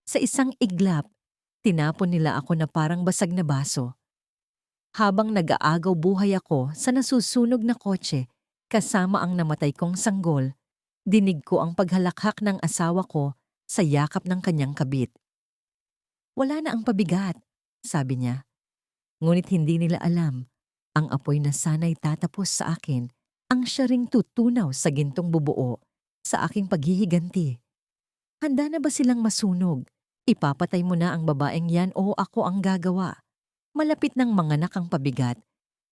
Sa isang iglap, tinapon nila ako na parang basag na baso. Habang nag-aagaw buhay ako sa nasusunog na kotse kasama ang namatay kong sanggol, dinig ko ang paghalakhak ng asawa ko sa yakap ng kanyang kabit. Wala na ang pabigat, sabi niya. Ngunit hindi nila alam, ang apoy na sana'y tatapos sa akin ang siya ring tutunaw sa gintong bubuo sa aking paghihiganti. Handa na ba silang masunog? Ipapatay mo na ang babaeng yan o ako ang gagawa? Malapit ng manganak ang pabigat.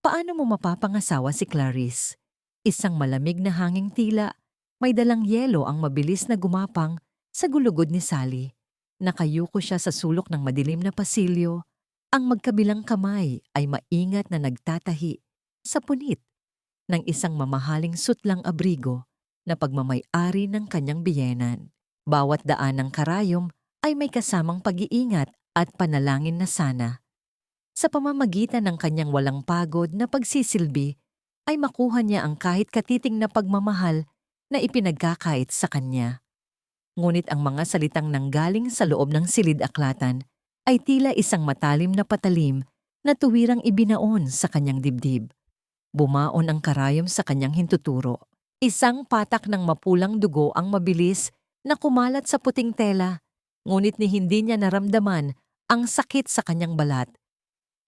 Paano mo mapapangasawa si Clarice? Isang malamig na hanging tila, may dalang yelo ang mabilis na gumapang sa gulugod ni Sally. Nakayuko siya sa sulok ng madilim na pasilyo. Ang magkabilang kamay ay maingat na nagtatahi sa punit ng isang mamahaling sutlang abrigo na pagmamay-ari ng kanyang biyenan. Bawat daan ng karayom ay may kasamang pag-iingat at panalangin na sana. Sa pamamagitan ng kanyang walang pagod na pagsisilbi, ay makuha niya ang kahit katiting na pagmamahal na ipinagkakait sa kanya. Ngunit ang mga salitang nanggaling sa loob ng silid-aklatan ay tila isang matalim na patalim na tuwirang ibinaon sa kanyang dibdib. Bumaon ang karayom sa kanyang hintuturo. Isang patak ng mapulang dugo ang mabilis na kumalat sa puting tela, ngunit ni hindi niya naramdaman ang sakit sa kanyang balat.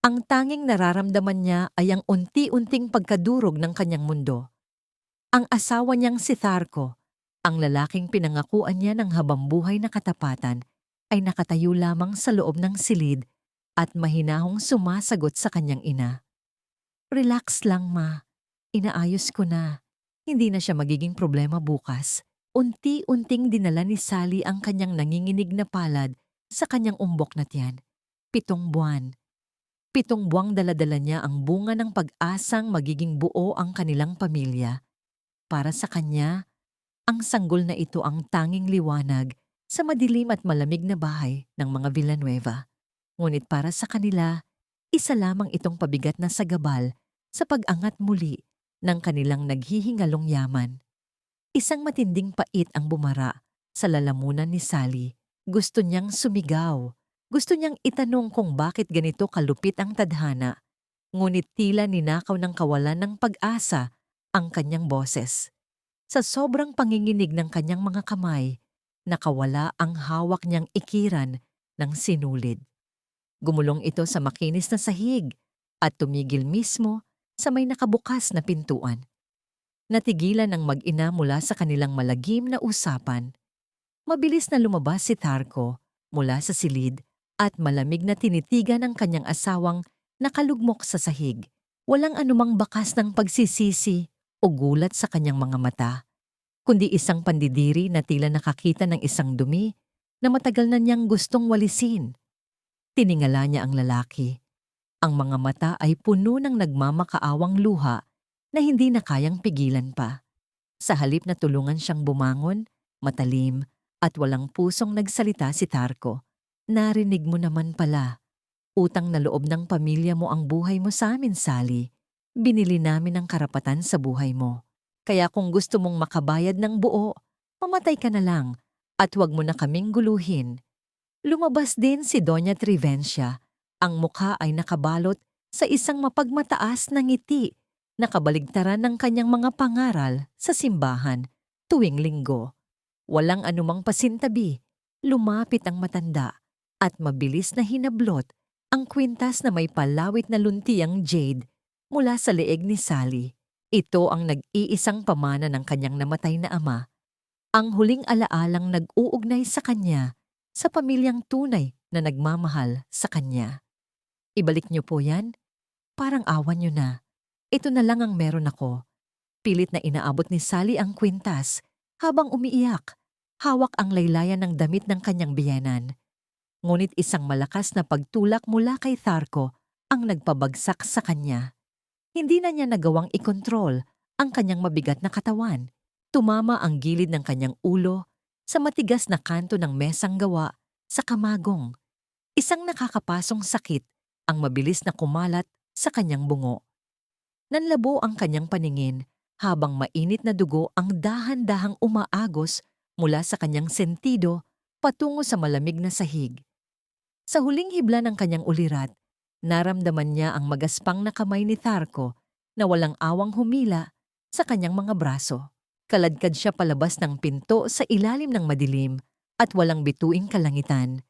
Ang tanging nararamdaman niya ay ang unti-unting pagkadurog ng kanyang mundo. Ang asawa niyang si Tharco, ang lalaking pinangakuan niya ng habambuhay na katapatan, ay nakatayo lamang sa loob ng silid at mahinahong sumasagot sa kanyang ina. Relax lang, ma. Inaayos ko na. Hindi na siya magiging problema bukas. Unti-unting dinala ni Sally ang kanyang nanginginig na palad sa kanyang umbok na tiyan. 7 buwan. 7 buwang daladala niya ang bunga ng pag-asang magiging buo ang kanilang pamilya. Para sa kanya, ang sanggol na ito ang tanging liwanag sa madilim at malamig na bahay ng mga Villanueva. Ngunit para sa kanila, isa lamang itong pabigat na sagabal sa pag-angat muli ng kanilang naghihingalong yaman. Isang matinding pait ang bumara sa lalamunan ni Sally. Gusto niyang sumigaw. Gusto niyang itanong kung bakit ganito kalupit ang tadhana. Ngunit tila ninakaw ng kawalan ng pag-asa ang kanyang boses. Sa sobrang panginginig ng kanyang mga kamay, nakawala ang hawak niyang ikiran ng sinulid. Gumulong ito sa makinis na sahig at tumigil mismo sa may nakabukas na pintuan. Natigilan ang mag-ina mula sa kanilang malagim na usapan. Mabilis na lumabas si Tharco mula sa silid at malamig na tinitigan ang kanyang asawang nakalugmok sa sahig. Walang anumang bakas ng pagsisisi o gulat sa kanyang mga mata, kundi isang pandidiri na tila nakakita ng isang dumi na matagal na niyang gustong walisin. Tiningala niya ang lalaki. Ang mga mata ay puno ng nagmamakaawang luha na hindi na kayang pigilan pa. Sa halip na tulungan siyang bumangon, matalim at walang pusong nagsalita si Tharco. Narinig mo naman pala. Utang na loob ng pamilya mo ang buhay mo sa amin, Sally. Binili namin ang karapatan sa buhay mo. Kaya kung gusto mong makabayad ng buo, mamatay ka na lang at huwag mo na kaming guluhin. Lumabas din si Doña Trivencia. Ang mukha ay nakabalot sa isang mapagmataas na ngiti na kabaligtaran ng kanyang mga pangaral sa simbahan tuwing linggo. Walang anumang pasintabi, lumapit ang matanda at mabilis na hinablot ang kwintas na may palawit na luntiang jade mula sa leeg ni Sally. Ito ang nag-iisang pamana ng kanyang namatay na ama. Ang huling alaalang nag-uugnay sa kanya sa pamilyang tunay na nagmamahal sa kanya. Ibalik niyo po yan? Parang awan niyo na. Ito na lang ang meron ako. Pilit na inaabot ni Sally ang kwintas habang umiiyak. Hawak ang laylayan ng damit ng kanyang biyenan. Ngunit isang malakas na pagtulak mula kay Tharco ang nagpabagsak sa kanya. Hindi na niya nagawang ikontrol ang kanyang mabigat na katawan. Tumama ang gilid ng kanyang ulo sa matigas na kanto ng mesang gawa sa kamagong. Isang nakakapasong sakit ang mabilis na kumalat sa kanyang bungo. Nanlabo ang kanyang paningin habang mainit na dugo ang dahan-dahang umaagos mula sa kanyang sentido patungo sa malamig na sahig. Sa huling hibla ng kanyang ulirat, naramdaman niya ang magaspang na kamay ni Tharko na walang awang humila sa kanyang mga braso. Kaladkad siya palabas ng pinto sa ilalim ng madilim at walang bituing kalangitan,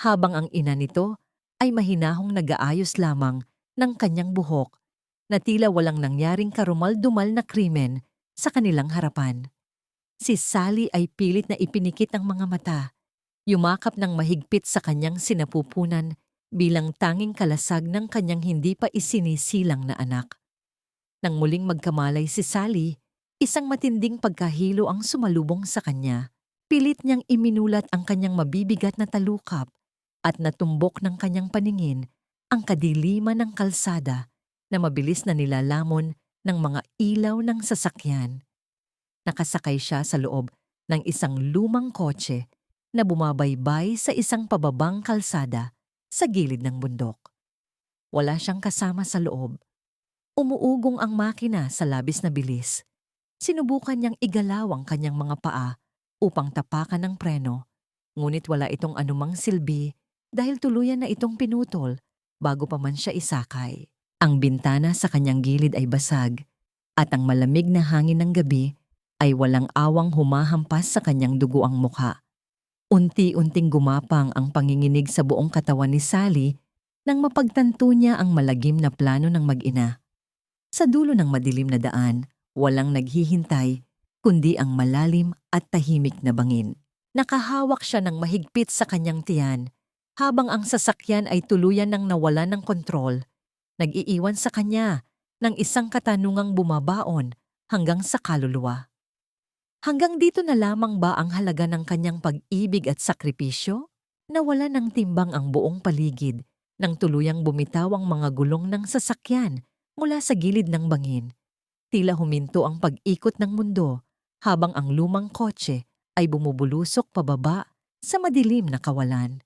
habang ang ina nito ay mahinahong nag-aayos lamang ng kanyang buhok na tila walang nangyaring karumal-dumal na krimen sa kanilang harapan. Si Sally ay pilit na ipinikit ang mga mata, yumakap ng mahigpit sa kanyang sinapupunan bilang tanging kalasag ng kanyang hindi pa isinisilang na anak. Nang muling magkamalay si Sally, isang matinding pagkahilo ang sumalubong sa kanya. Pilit niyang iminulat ang kanyang mabibigat na talukap at natumbok ng kanyang paningin ang kadiliman ng kalsada na mabilis na nilalamon ng mga ilaw ng sasakyan. Nakasakay siya sa loob ng isang lumang kotse na bumabaybay sa isang pababang kalsada sa gilid ng bundok. Wala siyang kasama sa loob. Umuugong ang makina sa labis na bilis. Sinubukan niyang igalaw ang kanyang mga paa upang tapakan ng preno, ngunit wala itong anumang silbi dahil tuluyan na itong pinutol bago pa man siya isakay. Ang bintana sa kanyang gilid ay basag at ang malamig na hangin ng gabi ay walang awang humahampas sa kanyang duguang mukha. Unti-unting gumapang ang panginginig sa buong katawan ni Sally nang mapagtanto niya ang malagim na plano ng mag-ina. Sa dulo ng madilim na daan, walang naghihintay kundi ang malalim at tahimik na bangin. Nakahawak siya ng mahigpit sa kanyang tiyan habang ang sasakyan ay tuluyan ng nawalan ng kontrol. Nag-iiwan sa kanya ng isang katanungang bumabaon hanggang sa kaluluwa. Hanggang dito na lamang ba ang halaga ng kanyang pag-ibig at sakripisyo? Nawala ng timbang ang buong paligid nang tuluyang bumitaw ang mga gulong ng sasakyan mula sa gilid ng bangin. Tila huminto ang pag-ikot ng mundo habang ang lumang kotse ay bumubulusok pababa sa madilim na kawalan.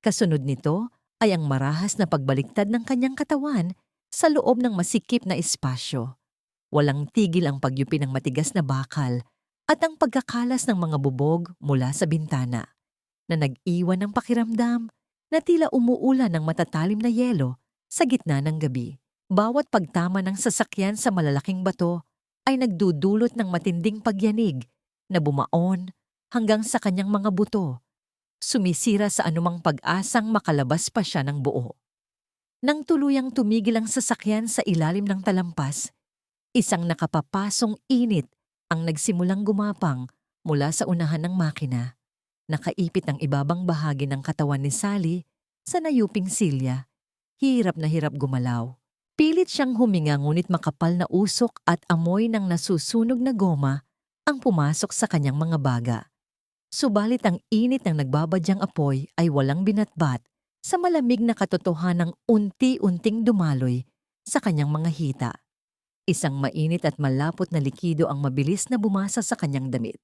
Kasunod nito ay ang marahas na pagbaliktad ng kanyang katawan sa loob ng masikip na espasyo. Walang tigil ang pagyupi ng matigas na bakal at ang pagkakalas ng mga bubog mula sa bintana, na nag-iwan ng pakiramdam na tila umuulan ng matatalim na yelo sa gitna ng gabi. Bawat pagtama ng sasakyan sa malalaking bato ay nagdudulot ng matinding pagyanig na bumaon hanggang sa kanyang mga buto, sumisira sa anumang pag-asang makalabas pa siya ng buo. Nang tuluyang tumigil ang sasakyan sa ilalim ng talampas, isang nakapapasong init ang nagsimulang gumapang mula sa unahan ng makina. Nakaipit ang ibabang bahagi ng katawan ni Sally sa nayuping silya. Hirap na hirap gumalaw. Pilit siyang huminga ngunit makapal na usok at amoy ng nasusunog na goma ang pumasok sa kanyang mga baga. Subalit ang init ng nagbabadyang apoy ay walang binatbat sa malamig na katotohanang unti-unting dumaloy sa kanyang mga hita. Isang mainit at malapot na likido ang mabilis na bumasa sa kanyang damit.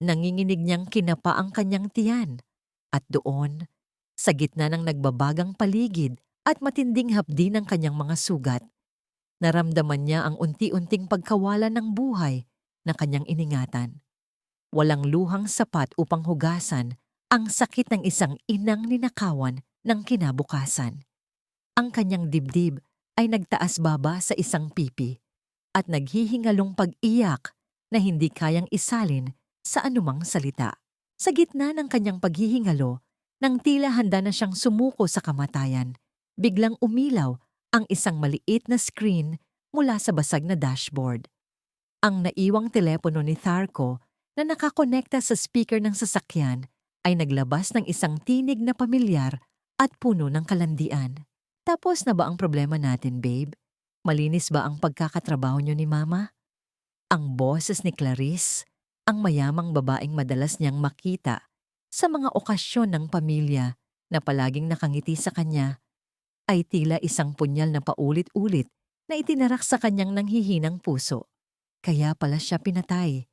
Nanginginig niyang kinapa ang kanyang tiyan. At doon, sa gitna ng nagbabagang paligid at matinding hapdi ng kanyang mga sugat, naramdaman niya ang unti-unting pagkawalan ng buhay na kanyang iningatan. Walang luhang sapat upang hugasan ang sakit ng isang inang ninakawan ng kinabukasan. Ang kanyang dibdib ay nagtaas-baba sa isang pipi at naghihingalong pag-iyak na hindi kayang isalin sa anumang salita. Sa gitna ng kanyang paghihingalo, nang tila handa na siyang sumuko sa kamatayan, biglang umilaw ang isang maliit na screen mula sa basag na dashboard. Ang naiwang telepono ni Tharko na nakakonekta sa speaker ng sasakyan ay naglabas ng isang tinig na pamilyar at puno ng kalandian. Tapos na ba ang problema natin, babe? Malinis ba ang pagkakatrabaho niyo ni Mama? Ang boses ni Clarice, ang mayamang babaeng madalas niyang makita sa mga okasyon ng pamilya na palaging nakangiti sa kanya, ay tila isang punyal na paulit-ulit na itinarak sa kanyang nanghihinang puso. Kaya pala siya pinatay.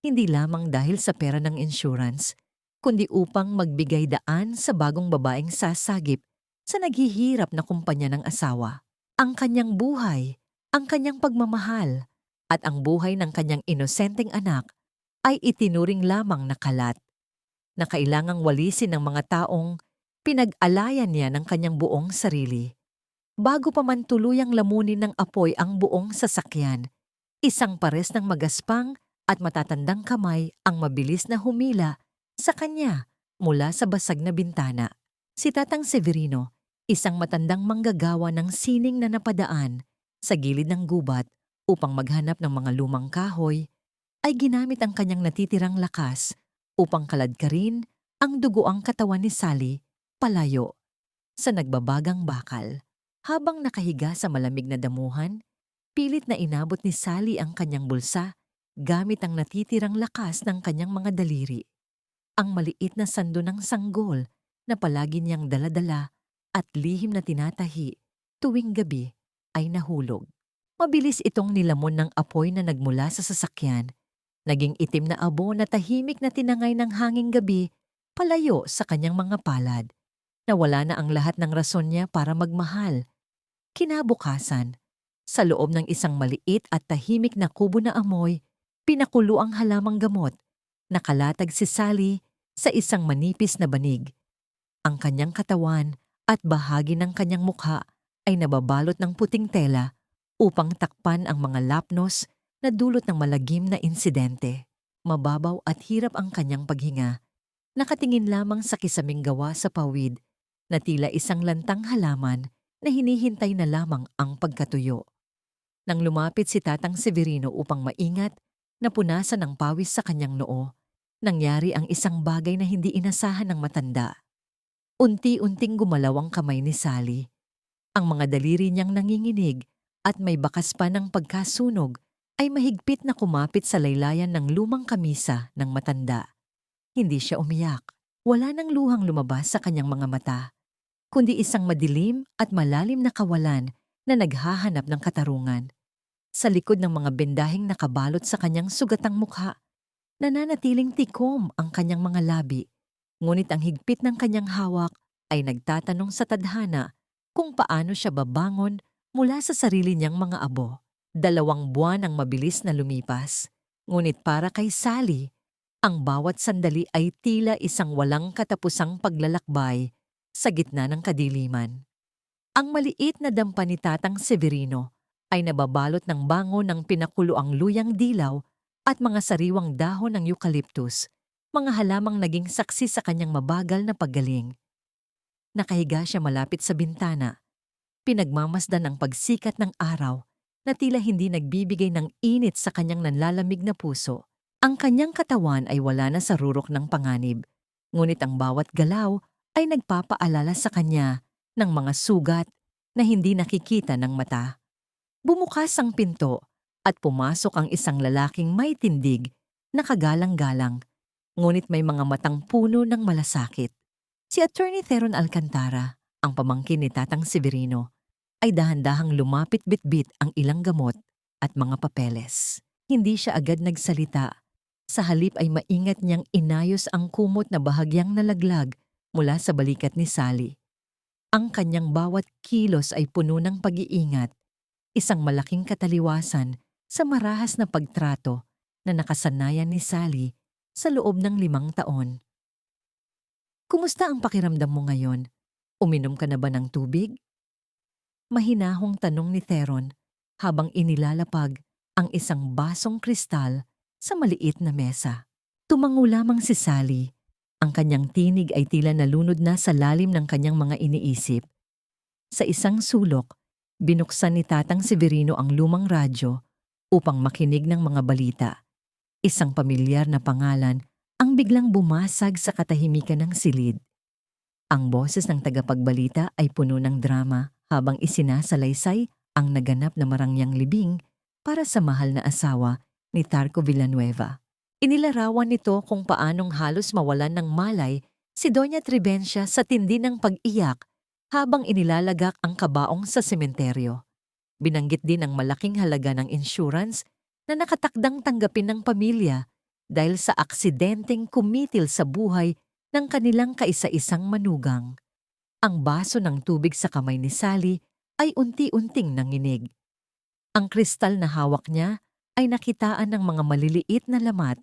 Hindi lamang dahil sa pera ng insurance, kundi upang magbigay daan sa bagong babaeng sasagip sa naghihirap na kumpanya ng asawa. Ang kanyang buhay, ang kanyang pagmamahal, at ang buhay ng kanyang inosenteng anak ay itinuring lamang na kalat. na kailangang walisin ng mga taong pinag-alayan niya ng kanyang buong sarili. Bago pa man tuluyang lamunin ng apoy ang buong sasakyan, isang pares ng magaspang at matatandang kamay ang mabilis na humila sa kanya mula sa basag na bintana. Si Tatang Severino, isang matandang manggagawa ng sining na napadaan sa gilid ng gubat upang maghanap ng mga lumang kahoy, ay ginamit ang kanyang natitirang lakas upang kaladkarin ang dugoang katawan ni Sally palayo sa nagbabagang bakal. Habang nakahiga sa malamig na damuhan, pilit na inabot ni Sally ang kanyang bulsa gamit ang natitirang lakas ng kanyang mga daliri. Ang maliit na sando ng sanggol na palagi niyang daladala at lihim na tinatahi tuwing gabi ay nahulog. Mabilis itong nilamon ng apoy na nagmula sa sasakyan. Naging itim na abo na tahimik na tinangay ng hanging gabi palayo sa kanyang mga palad. Nawala na ang lahat ng rason niya para magmahal. Kinabukasan, sa loob ng isang maliit at tahimik na kubo na amoy, pinakulo ang halamang gamot. Nakalatag si Sally sa isang manipis na banig. Ang kanyang katawan at bahagi ng kanyang mukha ay nababalot ng puting tela upang takpan ang mga lapnos na dulot ng malagim na insidente. Mababaw at hirap ang kanyang paghinga. Nakatingin lamang sa kisaming gawa sa pawid na tila isang lantang halaman na hinihintay na lamang ang pagkatuyo. Nang lumapit si Tatang Severino upang maingat, napunasan ng pawis sa kanyang noo. Nangyari ang isang bagay na hindi inasahan ng matanda. Unti-unting gumalaw ang kamay ni Sally. Ang mga daliri niyang nanginginig at may bakas pa ng pagkasunog ay mahigpit na kumapit sa laylayan ng lumang kamisa ng matanda. Hindi siya umiyak. Wala nang luhang lumabas sa kanyang mga mata, kundi isang madilim at malalim na kawalan na naghahanap ng katarungan. Sa likod ng mga bendaheng nakabalot sa kanyang sugatang mukha, nananatiling tikom ang kanyang mga labi, ngunit ang higpit ng kanyang hawak ay nagtatanong sa tadhana kung paano siya babangon mula sa sarili niyang mga abo. 2 buwan ang mabilis na lumipas, ngunit para kay Sally, ang bawat sandali ay tila isang walang katapusang paglalakbay sa gitna ng kadiliman. Ang maliit na dampa ni Tatang Severino ay nababalot ng bango ng pinakuloang luyang dilaw at mga sariwang dahon ng eucalyptus, mga halamang naging saksi sa kanyang mabagal na paggaling. Nakahiga siya malapit sa bintana, pinagmamasdan ang pagsikat ng araw na tila hindi nagbibigay ng init sa kanyang nanlalamig na puso. Ang kanyang katawan ay wala na sa rurok ng panganib, ngunit ang bawat galaw ay nagpapaalala sa kanya ng mga sugat na hindi nakikita ng mata. Bumukas ang pinto at pumasok ang isang lalaking may tindig na kagalang-galang, ngunit may mga matang puno ng malasakit. Si Attorney Theron Alcantara, ang pamangkin ni Tatang Severino, ay dahan-dahang lumapit bitbit ang ilang gamot at mga papeles. Hindi siya agad nagsalita. Sa halip ay maingat niyang inayos ang kumot na bahagyang nalaglag mula sa balikat ni Sally. Ang kanyang bawat kilos ay puno ng pag-iingat, isang malaking kataliwasan sa marahas na pagtrato na nakasanayan ni Sally sa loob ng 5 taon. Kumusta ang pakiramdam mo ngayon? Uminom ka na ba ng tubig? Mahinahong tanong ni Theron habang inilalapag ang isang basong kristal sa maliit na mesa. Tumango lamang si Sally. Ang kanyang tinig ay tila nalunod na sa lalim ng kanyang mga iniisip. Sa isang sulok, binuksan ni Tatang Severino ang lumang radyo upang makinig ng mga balita. Isang pamilyar na pangalan ang biglang bumasag sa katahimikan ng silid. Ang boses ng tagapagbalita ay puno ng drama habang isinasalaysay ang naganap na marangyang libing para sa mahal na asawa ni Tarco Villanueva. Inilarawan nito kung paanong halos mawalan ng malay si Doña Tribencia sa tindi ng pag-iyak habang inilalagak ang kabaong sa sementeryo. Binanggit din ang malaking halaga ng insurance na nakatakdang tanggapin ng pamilya dahil sa aksidenteng kumitil sa buhay ng kanilang kaisa-isang manugang. Ang baso ng tubig sa kamay ni Sally ay unti-unting nanginig. Ang kristal na hawak niya ay nakitaan ng mga maliliit na lamat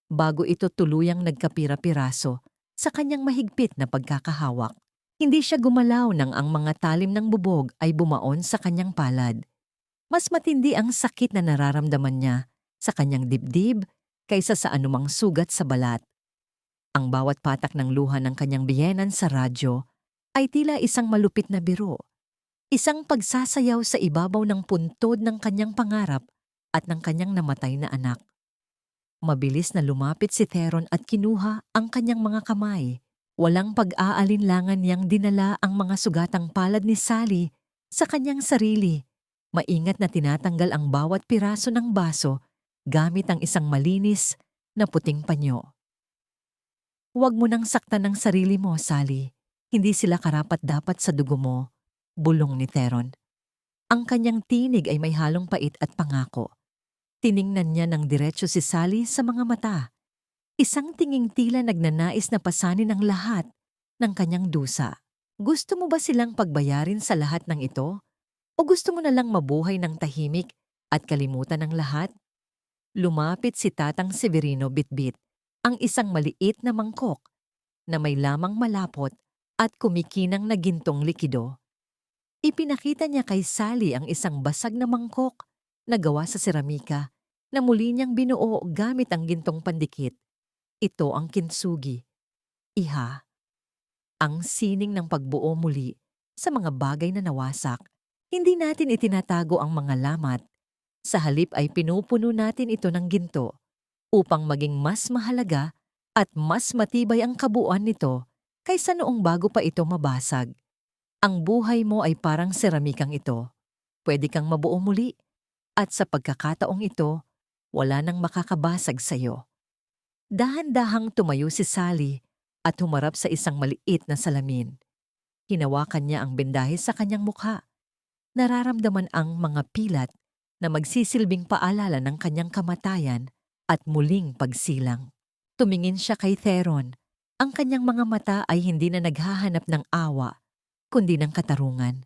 bago ito tuluyang nagkapira-piraso sa kanyang mahigpit na pagkakahawak. Hindi siya gumalaw nang ang mga talim ng bubog ay bumaon sa kanyang palad. Mas matindi ang sakit na nararamdaman niya sa kanyang dibdib kaysa sa anumang sugat sa balat. Ang bawat patak ng luha ng kanyang biyenan sa radyo ay tila isang malupit na biro. Isang pagsasayaw sa ibabaw ng puntod ng kanyang pangarap at ng kanyang namatay na anak. Mabilis na lumapit si Theron at kinuha ang kanyang mga kamay. Walang pag-aalinlangan niyang dinala ang mga sugatang palad ni Sally sa kanyang sarili. Maingat na tinatanggal ang bawat piraso ng baso gamit ang isang malinis na puting panyo. Huwag mo nang saktan ang sarili mo, Sally. Hindi sila karapat-dapat sa dugo mo, bulong ni Theron. Ang kanyang tinig ay may halong pait at pangako. Tiningnan niya ng diretso si Sally sa mga mata. Isang tinging tila nagnanais na pasanin ang lahat ng kanyang dusa. Gusto mo ba silang pagbayarin sa lahat ng ito? O gusto mo na lang mabuhay ng tahimik at kalimutan ng lahat? Lumapit si Tatang Severino bitbit, ang isang maliit na mangkok na may lamang malapot at kumikinang na gintong likido. Ipinakita niya kay Sally ang isang basag na mangkok na gawa sa seramika na muli niyang binuo gamit ang gintong pandikit. Ito ang kintsugi, iha, ang sining ng pagbuo muli sa mga bagay na nawasak. Hindi natin itinatago ang mga lamat. Sa halip ay pinupuno natin ito ng ginto upang maging mas mahalaga at mas matibay ang kabuuan nito kaysa noong bago pa ito mabasag. Ang buhay mo ay parang seramikang ito. Pwede kang mabuo muli at sa pagkakataong ito, wala nang makakabasag sa iyo. Dahan-dahang tumayo si Sally at humarap sa isang maliit na salamin. Hinawakan niya ang bendahe sa kanyang mukha. Nararamdaman ang mga pilat na magsisilbing paalala ng kanyang kamatayan at muling pagsilang. Tumingin siya kay Theron. Ang kanyang mga mata ay hindi na naghahanap ng awa, kundi ng katarungan.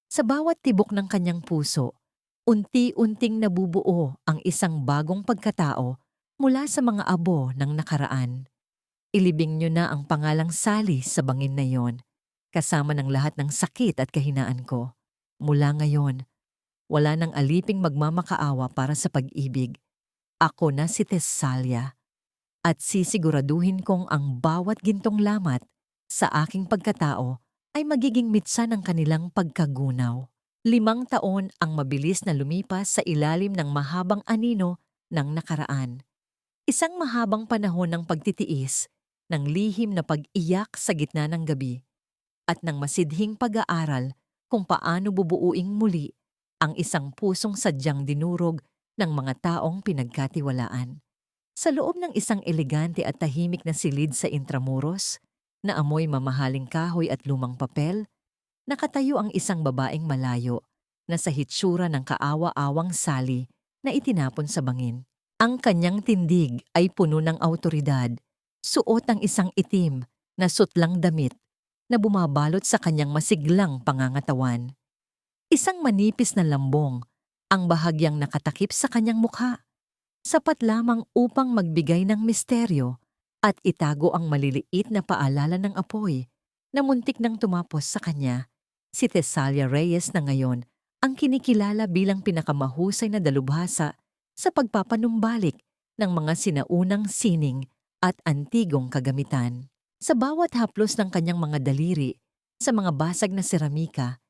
Sa bawat tibok ng kanyang puso, unti-unting nabubuo ang isang bagong pagkatao mula sa mga abo ng nakaraan. Ilibing niyo na ang pangalang Sally sa bangin na yon, kasama ng lahat ng sakit at kahinaan ko. Mula ngayon, wala nang aliping magmamakaawa para sa pag-ibig. Ako na si Thessalia, at sisiguraduhin kong ang bawat gintong lamat sa aking pagkatao ay magiging mitsa ng kanilang pagkagunaw. 5 taon ang mabilis na lumipas sa ilalim ng mahabang anino ng nakaraan. Isang mahabang panahon ng pagtitiis, ng lihim na pag-iyak sa gitna ng gabi, at ng masidhing pag-aaral kung paano bubuuing muli ang isang pusong sadyang dinurog ng mga taong pinagkatiwalaan. Sa loob ng isang elegante at tahimik na silid sa Intramuros, na amoy mamahaling kahoy at lumang papel, nakatayo ang isang babaeng malayo na sa hitsura ng kaawa-awang Sally na itinapon sa bangin. Ang kanyang tindig ay puno ng awtoridad, suot ang isang itim na sutlang damit na bumabalot sa kanyang masiglang pangangatawan. Isang manipis na lambong ang bahagyang nakatakip sa kanyang mukha, sapat lamang upang magbigay ng misteryo at itago ang maliliit na paalala ng apoy na muntik nang tumapos sa kanya. Si Thessalia Reyes na ngayon ang kinikilala bilang pinakamahusay na dalubhasa sa pagpapanumbalik ng mga sinaunang sining at antigong kagamitan. Sa bawat haplos ng kanyang mga daliri, sa mga basag na seramika,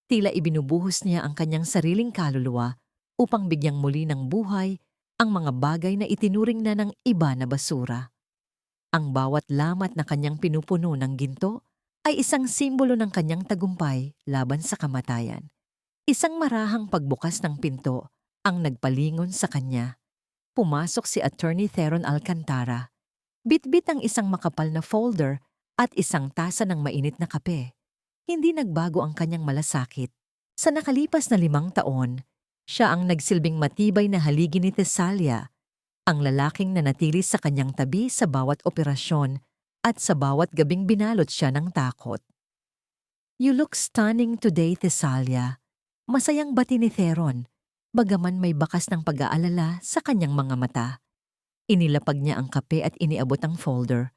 tila ibinubuhos niya ang kanyang sariling kaluluwa upang bigyang muli ng buhay ang mga bagay na itinuring na ng iba na basura. Ang bawat lamat na kanyang pinupuno ng ginto ay isang simbolo ng kanyang tagumpay laban sa kamatayan. Isang marahang pagbukas ng pinto ang nagpalingon sa kanya. Pumasok si Attorney Theron Alcantara. Bitbit ang isang makapal na folder at isang tasa ng mainit na kape. Hindi nagbago ang kanyang malasakit. Sa nakalipas na 5 taon, siya ang nagsilbing matibay na haligi ni Thessalia, ang lalaking nanatili sa kanyang tabi sa bawat operasyon at sa bawat gabing binalot siya ng takot. "You look stunning today, Thessalia." Masayang bati ni Theron, bagaman may bakas ng pag-aalala sa kanyang mga mata. Inilapag niya ang kape at iniabot ang folder.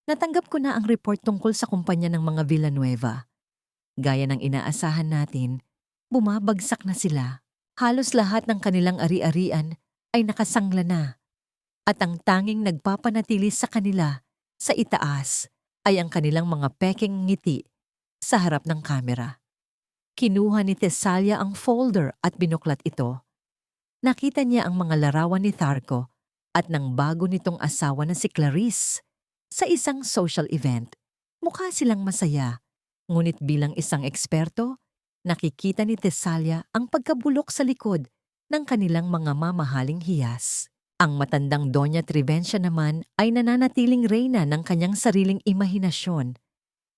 Natanggap ko na ang report tungkol sa kumpanya ng mga Villanueva. Gaya ng inaasahan natin, bumabagsak na sila. Halos lahat ng kanilang ari-arian ay nakasangla na. At ang tanging nagpapanatili sa kanila sa itaas ay ang kanilang mga pekeng ngiti sa harap ng kamera. Kinuha ni Tesalia ang folder at binuklat ito. Nakita niya ang mga larawan ni Tharco at ng bago nitong asawa na si Clarice sa isang social event. Mukha silang masaya, ngunit bilang isang eksperto, nakikita ni Tesalia ang pagkabulok sa likod ng kanilang mga mamahaling hiyas. Ang matandang Doña Trivencia naman ay nananatiling reyna ng kanyang sariling imahinasyon.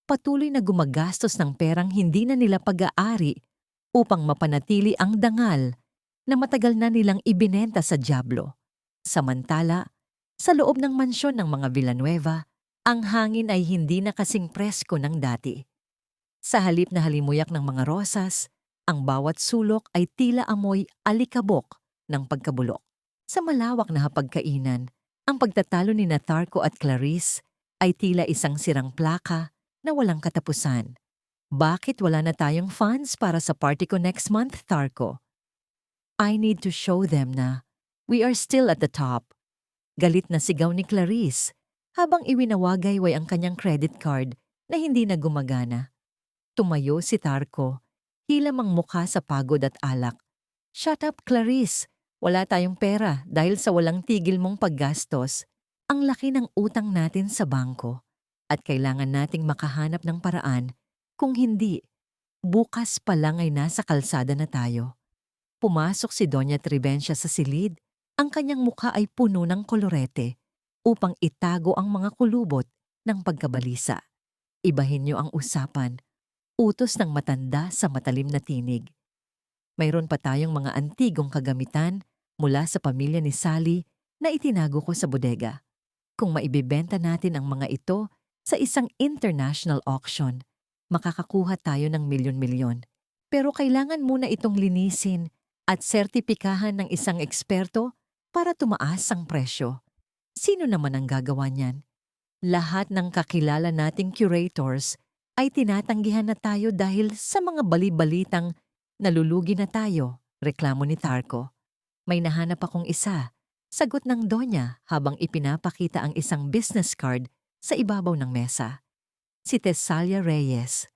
Patuloy na gumagastos ng perang hindi na nila pag-aari upang mapanatili ang dangal na matagal na nilang ibinenta sa dyablo. Samantala, sa loob ng mansyon ng mga Villanueva, ang hangin ay hindi na kasing presko ng dati. Sa halip na halimuyak ng mga rosas, ang bawat sulok ay tila amoy alikabok ng pagkabulok. Sa malawak na hapagkainan, ang pagtatalo ni Tharco at Clarice ay tila isang sirang plaka na walang katapusan. Bakit wala na tayong funds para sa party ko next month, Tharco? I need to show them na we are still at the top. Galit na sigaw ni Clarice habang iwinawagayway ang kanyang credit card na hindi na gumagana. Tumayo si Tharco, hilam ang mukha sa pagod at alak. Shut up, Clarice. Wala tayong pera dahil sa walang tigil mong paggastos. Ang laki ng utang natin sa bangko at kailangan nating makahanap ng paraan. Kung hindi, bukas pa lang ay nasa kalsada na tayo. Pumasok si Doña Trivencia sa silid. Ang kanyang mukha ay puno ng kolorete upang itago ang mga kulubot ng pagkabalisa. Ibahin niyo ang usapan. Utos ng matanda sa matalim na tinig. Mayroon pa tayong mga antigong kagamitan mula sa pamilya ni Sally na itinago ko sa bodega. Kung maibibenta natin ang mga ito sa isang international auction, makakakuha tayo ng milyon-milyon. Pero kailangan muna itong linisin at sertipikahan ng isang eksperto para tumaas ang presyo. Sino naman ang gagawa niyan? Lahat ng kakilala nating curators ay tinatanggihan na tayo dahil sa mga bali-balitang nalulugi na tayo, reklamo ni Tharco. May nahanap akong isa, sagot ng Donya habang ipinapakita ang isang business card sa ibabaw ng mesa. Si Tesalia Reyes.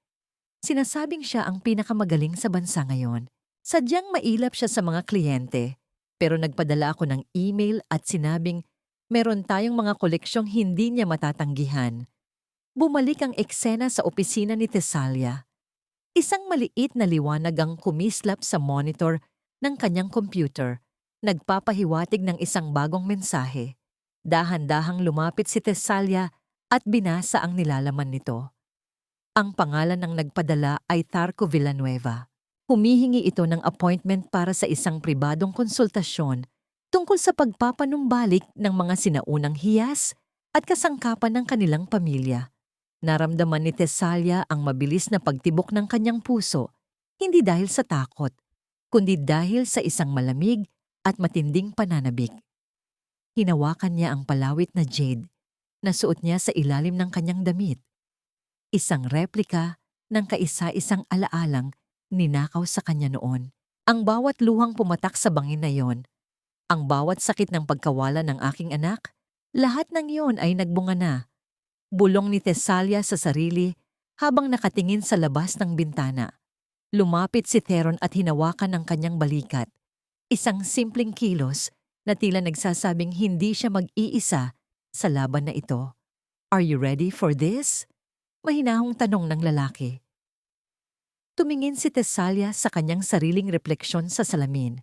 Sinasabing siya ang pinakamagaling sa bansa ngayon. Sadyang mailap siya sa mga kliyente, pero nagpadala ako ng email at sinabing meron tayong mga koleksyong hindi niya matatanggihan. Bumalik ang eksena sa opisina ni Tesalia. Isang maliit na liwanag ang kumislap sa monitor ng kanyang computer, nagpapahiwatig ng isang bagong mensahe. Dahan-dahang lumapit si Tesalia at binasa ang nilalaman nito. Ang pangalan ng nagpadala ay Tharco Villanueva. Humihingi ito ng appointment para sa isang pribadong konsultasyon tungkol sa pagpapanumbalik ng mga sinaunang hiyas at kasangkapan ng kanilang pamilya. Naramdaman ni Tesalia ang mabilis na pagtibok ng kanyang puso, hindi dahil sa takot, kundi dahil sa isang malamig at matinding pananabik. Hinawakan niya ang palawit na jade na suot niya sa ilalim ng kanyang damit. Isang replika ng kaisa-isang alaalang ninakaw sa kanya noon. Ang bawat luhang pumatak sa bangin na yon, ang bawat sakit ng pagkawala ng aking anak, lahat ng yon ay nagbunga na. Bulong ni Tesalia sa sarili habang nakatingin sa labas ng bintana. Lumapit si Theron at hinawakan ang kanyang balikat. Isang simpleng kilos na tila nagsasabing hindi siya mag-iisa sa laban na ito. Are you ready for this? Mahinahong tanong ng lalaki. Tumingin si Tesalia sa kanyang sariling refleksyon sa salamin.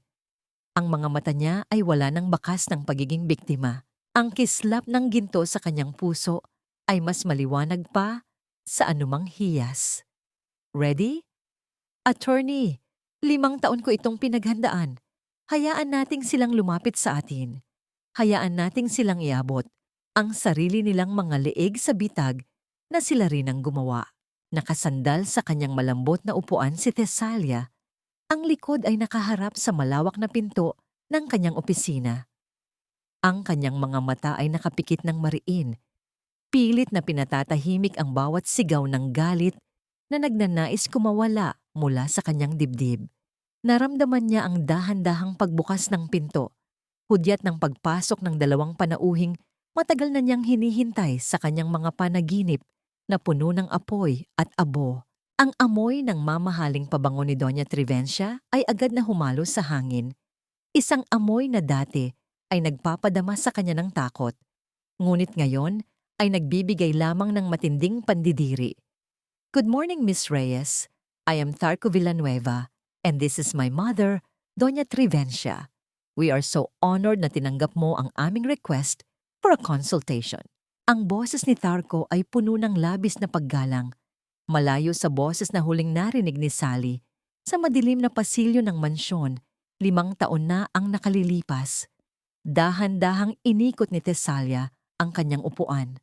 Ang mga mata niya ay wala ng bakas ng pagiging biktima. Ang kislap ng ginto sa kanyang puso ay mas maliwanag pa sa anumang hiyas. Ready? Attorney, 5 taon ko itong pinaghandaan. Hayaan nating silang lumapit sa atin. Hayaan nating silang iabot ang sarili nilang mga leeg sa bitag na sila rin ang gumawa. Nakasandal sa kanyang malambot na upuan si Tesalia. Ang likod ay nakaharap sa malawak na pinto ng kanyang opisina. Ang kanyang mga mata ay nakapikit ng mariin. Pilit na pinatatahimik ang bawat sigaw ng galit na nagnanais kumawala mula sa kanyang dibdib. Naramdaman niya ang dahan-dahang pagbukas ng pinto, hudyat ng pagpasok ng dalawang panauhing matagal na niyang hinihintay sa kanyang mga panaginip na puno ng apoy at abo. Ang amoy ng mamahaling pabango ni Doña Trivencia ay agad na humalo sa hangin. Isang amoy na dati ay nagpapadama sa kanya ng takot. Ngunit ngayon ay nagbibigay lamang ng matinding pandidiri. Good morning, Miss Reyes. I am Tarco Villanueva, and this is my mother, Doña Trivencia. We are so honored na tinanggap mo ang aming request for a consultation. Ang boses ni Tarco ay puno ng labis na paggalang, malayo sa boses na huling narinig ni Sally sa madilim na pasilyo ng mansyon. 5 taon na ang nakalilipas. Dahan-dahang inikot ni Tesalia ang kanyang upuan.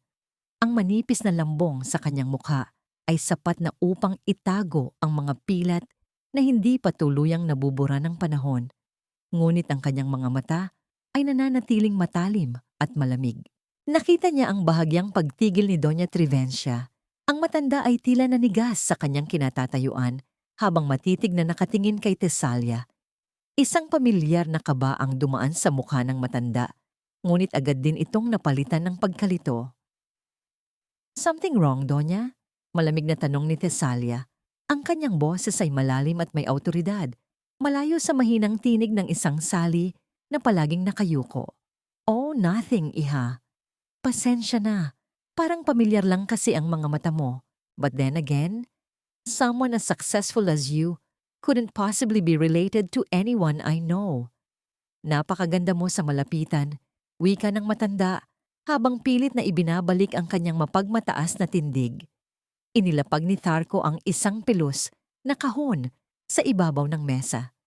Ang manipis na lambong sa kanyang mukha ay sapat na upang itago ang mga pilat na hindi pa tuluyang nabubura ng panahon. Ngunit ang kanyang mga mata ay nananatiling matalim at malamig. Nakita niya ang bahagyang pagtigil ni Doña Trivencia. Ang matanda ay tila nanigas sa kanyang kinatatayuan habang matitig na nakatingin kay Tesalia. Isang pamilyar na kaba ang dumaan sa mukha ng matanda, ngunit agad din itong napalitan ng pagkalito. Something wrong, Doña? Malamig na tanong ni Tesalia. Ang kanyang boses ay malalim at may awtoridad, malayo sa mahinang tinig ng isang Sally na palaging nakayuko. Oh, nothing, iha. Pasensya na. Parang pamilyar lang kasi ang mga mata mo. But then again, someone as successful as you couldn't possibly be related to anyone I know. Napakaganda mo sa malapitan, wika ng matanda, habang pilit na ibinabalik ang kanyang mapagmataas na tindig. Inilapag ni Tarco ang isang pilus na kahon sa ibabaw ng mesa.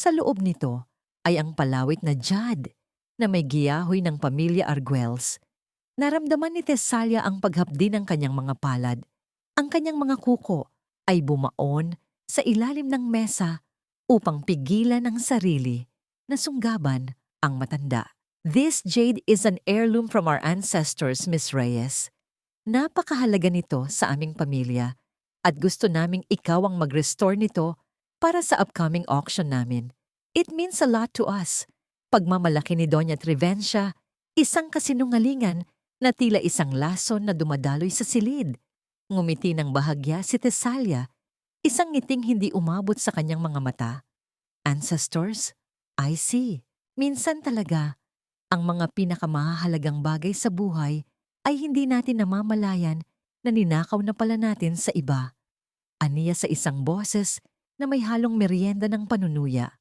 Sa loob nito ay ang palawit na jad na may giyahoy ng pamilya Arguelles. Naramdaman ni Tesalia ang paghapdi ng kanyang mga palad. Ang kanyang mga kuko ay bumaon sa ilalim ng mesa upang pigilan ang sarili na sunggaban ang matanda. This jade is an heirloom from our ancestors, Miss Reyes. Napakahalaga nito sa aming pamilya at gusto naming ikaw ang mag-restore nito para sa upcoming auction namin. It means a lot to us. Pagmamalaki ni Doña Trivencia, isang kasinungalingan na tila isang lason na dumadaloy sa silid. Ngumiti ng bahagya si Tesalia, isang ngiting hindi umabot sa kanyang mga mata. Ancestors? I see. Minsan talaga, ang mga pinakamahalagang bagay sa buhay ay hindi natin namamalayan na ninakaw na pala natin sa iba. Aniya sa isang boses na may halong merienda ng panunuya.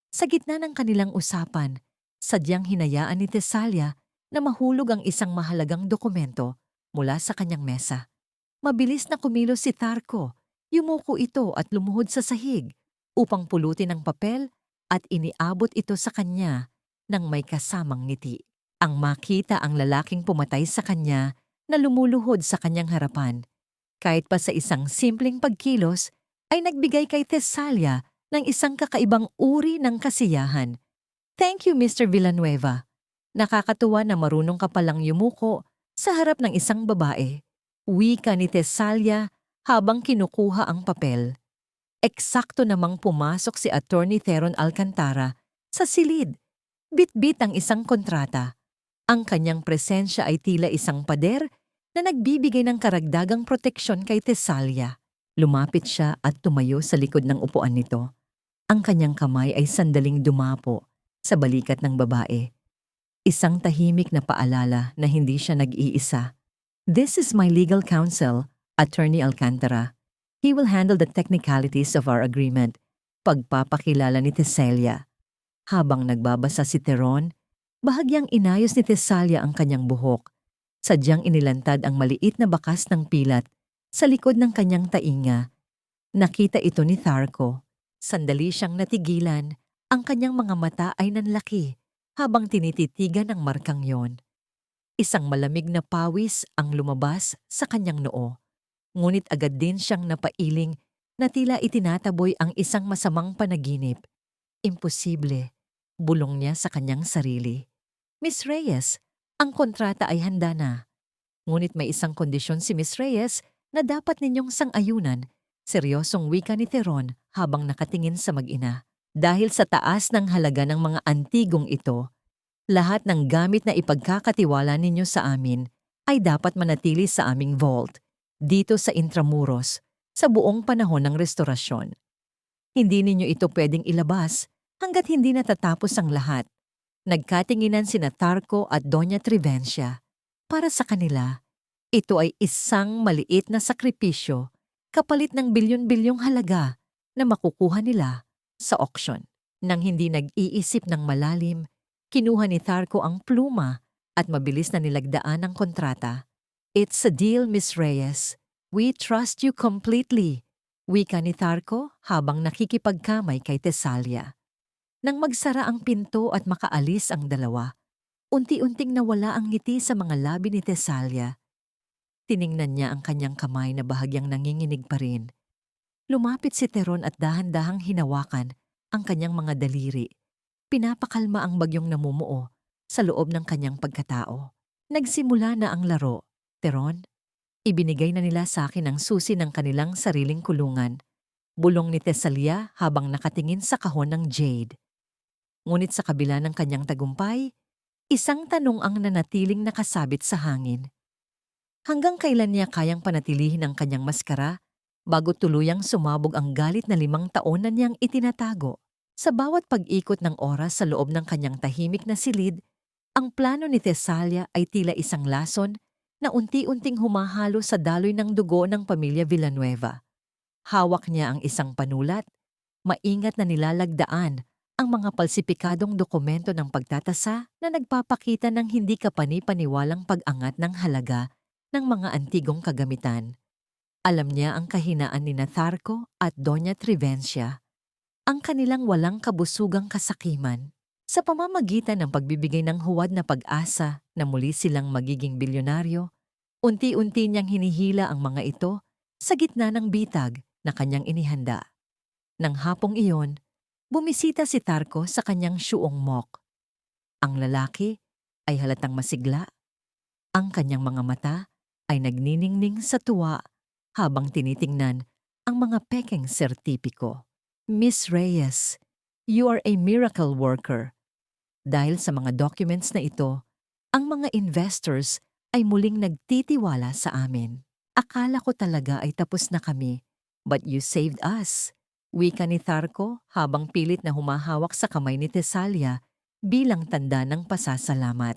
Sa gitna ng kanilang usapan, sadyang hinayaan ni Tesalia na mahulog ang isang mahalagang dokumento mula sa kanyang mesa. Mabilis na kumilos si Tarco, yumuko ito at lumuhod sa sahig upang pulutin ang papel at iniabot ito sa kanya nang may kasamang ngiti. Ang makita ang lalaking pumatay sa kanya na lumuluhod sa kanyang harapan. Kahit pa sa isang simpleng pagkilos, ay nagbigay kay Tesalia ng isang kakaibang uri ng kasiyahan. Thank you, Mr. Villanueva. Nakakatuwa na marunong ka palang yumuko sa harap ng isang babae. Wika ni Tesalia habang kinukuha ang papel. Eksakto namang pumasok si Attorney Theron Alcantara sa silid. Bit-bit ang isang kontrata. Ang kanyang presensya ay tila isang pader na nagbibigay ng karagdagang proteksyon kay Tesalia. Lumapit siya at tumayo sa likod ng upuan nito. Ang kanyang kamay ay sandaling dumapo sa balikat ng babae. Isang tahimik na paalala na hindi siya nag-iisa. This is my legal counsel, Attorney Alcantara. He will handle the technicalities of our agreement. Pagpapakilala ni Tesalia. Habang nagbabasa si Theron, bahagyang inayos ni Tesalia ang kanyang buhok. Sadyang inilantad ang maliit na bakas ng pilat sa likod ng kanyang tainga. Nakita ito ni Tarco. Sandali siyang natigilan. Ang kanyang mga mata ay nanlaki habang tinititigan ang markang yon. Isang malamig na pawis ang lumabas sa kanyang noo. Ngunit agad din siyang napailing na tila itinataboy ang isang masamang panaginip. Imposible, bulong niya sa kanyang sarili. Miss Reyes, ang kontrata ay handa na. Ngunit may isang kondisyon si Miss Reyes na dapat ninyong sang-ayunan, seryosong wika ni Teron habang nakatingin sa mag-ina. Dahil sa taas ng halaga ng mga antigong ito, lahat ng gamit na ipagkakatiwala ninyo sa amin ay dapat manatili sa aming vault, dito sa Intramuros, sa buong panahon ng restorasyon. Hindi ninyo ito pwedeng ilabas hanggat hindi natatapos ang lahat. Nagkatinginan sina Tarco at Doña Trivencia. Para sa kanila, ito ay isang maliit na sakripisyo kapalit ng bilyon-bilyong halaga na makukuha nila sa auction. Nang hindi nag-iisip ng malalim, kinuha ni Tarco ang pluma at mabilis na nilagdaan ang kontrata. "It's a deal, Miss Reyes. We trust you completely," wika ni Tarco habang nakikipagkamay kay Tesalia. Nang magsara ang pinto at makaalis ang dalawa, unti-unting nawala ang ngiti sa mga labi ni Tesalia. Tiningnan niya ang kanyang kamay na bahagyang nanginginig pa rin. Lumapit si Teron at dahan-dahang hinawakan ang kanyang mga daliri. Pinapakalma ang bagyong namumuo sa loob ng kanyang pagkatao. Nagsimula na ang laro. "Teron, ibinigay na nila sa akin ang susi ng kanilang sariling kulungan," bulong ni Tesalia habang nakatingin sa kahon ng jade. Ngunit sa kabila ng kanyang tagumpay, isang tanong ang nanatiling nakasabit sa hangin. Hanggang kailan niya kayang panatilihin ang kanyang maskara bago tuluyang sumabog ang galit na 5 taon na niyang itinatago? Sa bawat pag-ikot ng oras sa loob ng kanyang tahimik na silid, ang plano ni Tesalia ay tila isang lason na unti-unting humahalo sa daloy ng dugo ng pamilya Villanueva. Hawak niya ang isang panulat, maingat na nilalagdaan ang mga palsipikadong dokumento ng pagtatasa na nagpapakita ng hindi kapani-paniwalang pag-angat ng halaga ng mga antigong kagamitan. Alam niya ang kahinaan ni Tarco at Doña Trivencia, ang kanilang walang kabusugang kasakiman. Sa pamamagitan ng pagbibigay ng huwad na pag-asa na muli silang magiging bilyonaryo, unti-unti niyang hinihila ang mga ito sa gitna ng bitag na kanyang inihanda. Nang hapong iyon, bumisita si Tarco sa kanyang syuong mock. Ang lalaki ay halatang masigla. Ang kanyang mga mata ay nagniningning sa tuwa habang tinitingnan ang mga pekeng sertipiko. "Miss Reyes, you are a miracle worker." Dahil sa mga documents na ito, ang mga investors ay muling nagtitiwala sa amin. "Akala ko talaga ay tapos na kami, but you saved us," wika ni Tarco habang pilit na humahawak sa kamay ni Tesalia bilang tanda ng pasasalamat.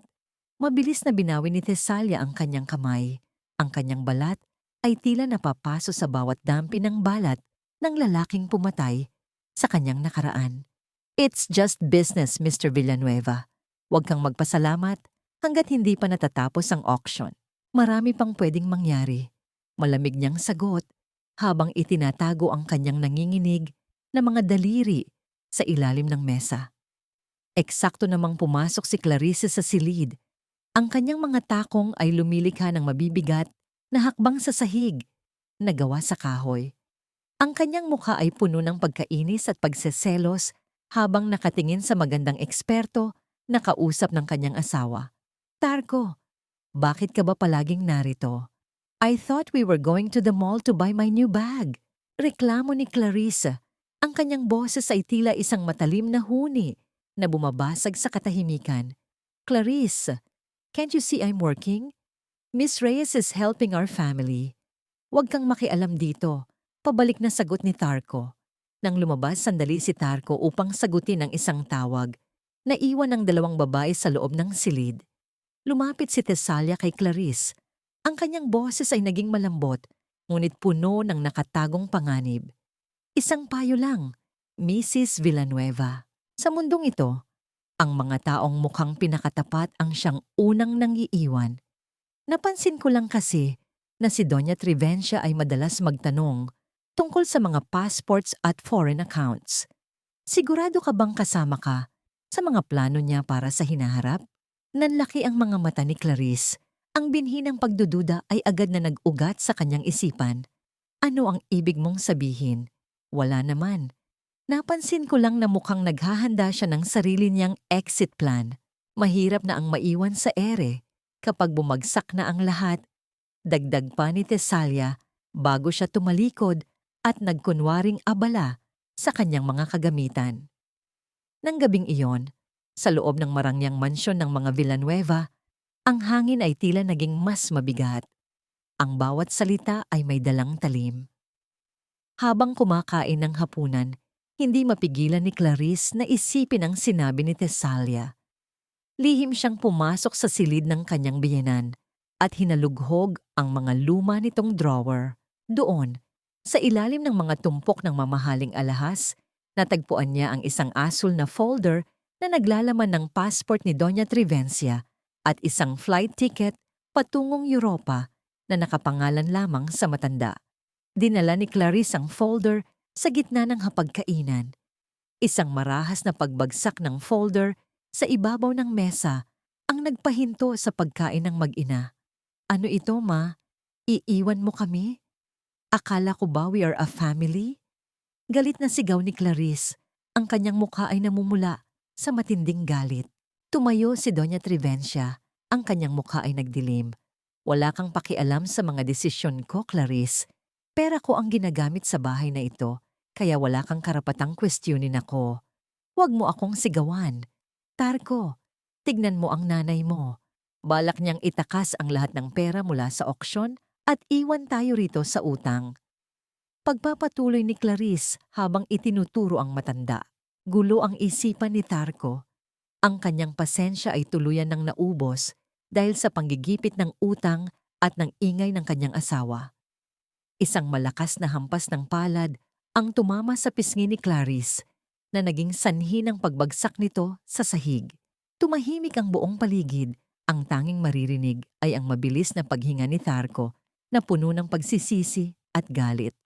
Mabilis na binawi ni Tesalia ang kanyang kamay. Ang kanyang balat ay tila napapaso sa bawat dampi ng balat ng lalaking pumatay sa kanyang nakaraan. "It's just business, Mr. Villanueva. Huwag kang magpasalamat hanggat hindi pa natatapos ang auction. Marami pang pwedeng mangyari," malamig niyang sagot habang itinatago ang kanyang nanginginig na mga daliri sa ilalim ng mesa. Eksakto namang pumasok si Clarice sa silid. Ang kanyang mga takong ay lumilikha ng mabibigat na hakbang sa sahig na gawa sa kahoy. Ang kanyang mukha ay puno ng pagkainis at pagseselos habang nakatingin sa magandang eksperto na kausap ng kanyang asawa. "Tarco, bakit ka ba palaging narito?" "I thought we were going to the mall to buy my new bag." Reklamo ni Clarice. Ang kanyang boses ay tila isang matalim na huni na bumabasag sa katahimikan. "Clarice, can't you see I'm working? Miss Reyes is helping our family." "Huwag kang makialam dito," pabalik na sagot ni Tarco. Nang lumabas sandali si Tarco upang sagutin ang isang tawag, naiwan ang 2 babae sa loob ng silid. Lumapit si Tesalia kay Clarice. Ang kanyang boses ay naging malambot, ngunit puno ng nakatagong panganib. "Isang payo lang, Mrs. Villanueva. Sa mundong ito, ang mga taong mukhang pinakatapat ang siyang unang nangiiwan. Napansin ko lang kasi na si Doña Trivencia ay madalas magtanong tungkol sa mga passports at foreign accounts. Sigurado ka bang kasama ka sa mga plano niya para sa hinaharap?" Nanlaki ang mga mata ni Clarice. Ang binhi ng pagdududa ay agad na nag-ugat sa kanyang isipan. "Ano ang ibig mong sabihin?" "Wala naman. Napansin ko lang na mukhang naghahanda siya ng sarili niyang exit plan. Mahirap na ang maiwan sa ere kapag bumagsak na ang lahat Dagdag pa ni Tesalia bago siya tumalikod at nagkunwaring abala sa kanyang mga kagamitan. Nang gabing iyon, sa loob ng marangyang mansyon ng mga Villanueva, ang hangin ay tila naging mas mabigat. Ang bawat salita ay may dalang talim. Habang kumakain ng hapunan, hindi mapigilan ni Clarice na isipin ang sinabi ni Tesalia. Lihim siyang pumasok sa silid ng kanyang biyenan at hinalughog ang mga luma nitong drawer. Doon, sa ilalim ng mga tumpok ng mamahaling alahas, natagpuan niya ang isang asul na folder na naglalaman ng passport ni Doña Trivencia at isang flight ticket patungong Europa na nakapangalan lamang sa matanda. Dinala ni Clarice ang folder sa gitna ng hapagkainan. Isang marahas na pagbagsak ng folder sa ibabaw ng mesa ang nagpahinto sa pagkain ng mag-ina. Ano ito, ma? Iiwan mo kami? Akala ko ba we are a family? Galit na sigaw ni Clarice. Ang kanyang mukha ay namumula sa matinding galit. Tumayo si Doña Trivencia. Ang kanyang mukha ay nagdilim. Wala kang pakialam sa mga desisyon ko, Clarice. Pera ko ang ginagamit sa bahay na ito, kaya wala kang karapatang kwestiyonin ako. Huwag mo akong sigawan. Tarko, tignan mo ang nanay mo. Balak niyang itakas ang lahat ng pera mula sa auksyon at iwan tayo rito sa utang. Pagpapatuloy ni Clarice habang itinuturo ang matanda. Gulo ang isipan ni Tarko. Ang kanyang pasensya ay tuluyan ng naubos dahil sa panggigipit ng utang at ng ingay ng kanyang asawa. Isang malakas na hampas ng palad ang tumama sa pisngi ni Clarice na naging sanhi ng pagbagsak nito sa sahig. Tumahimik ang buong paligid. Ang tanging maririnig ay ang mabilis na paghinga ni Tarko na puno ng pagsisisi at galit.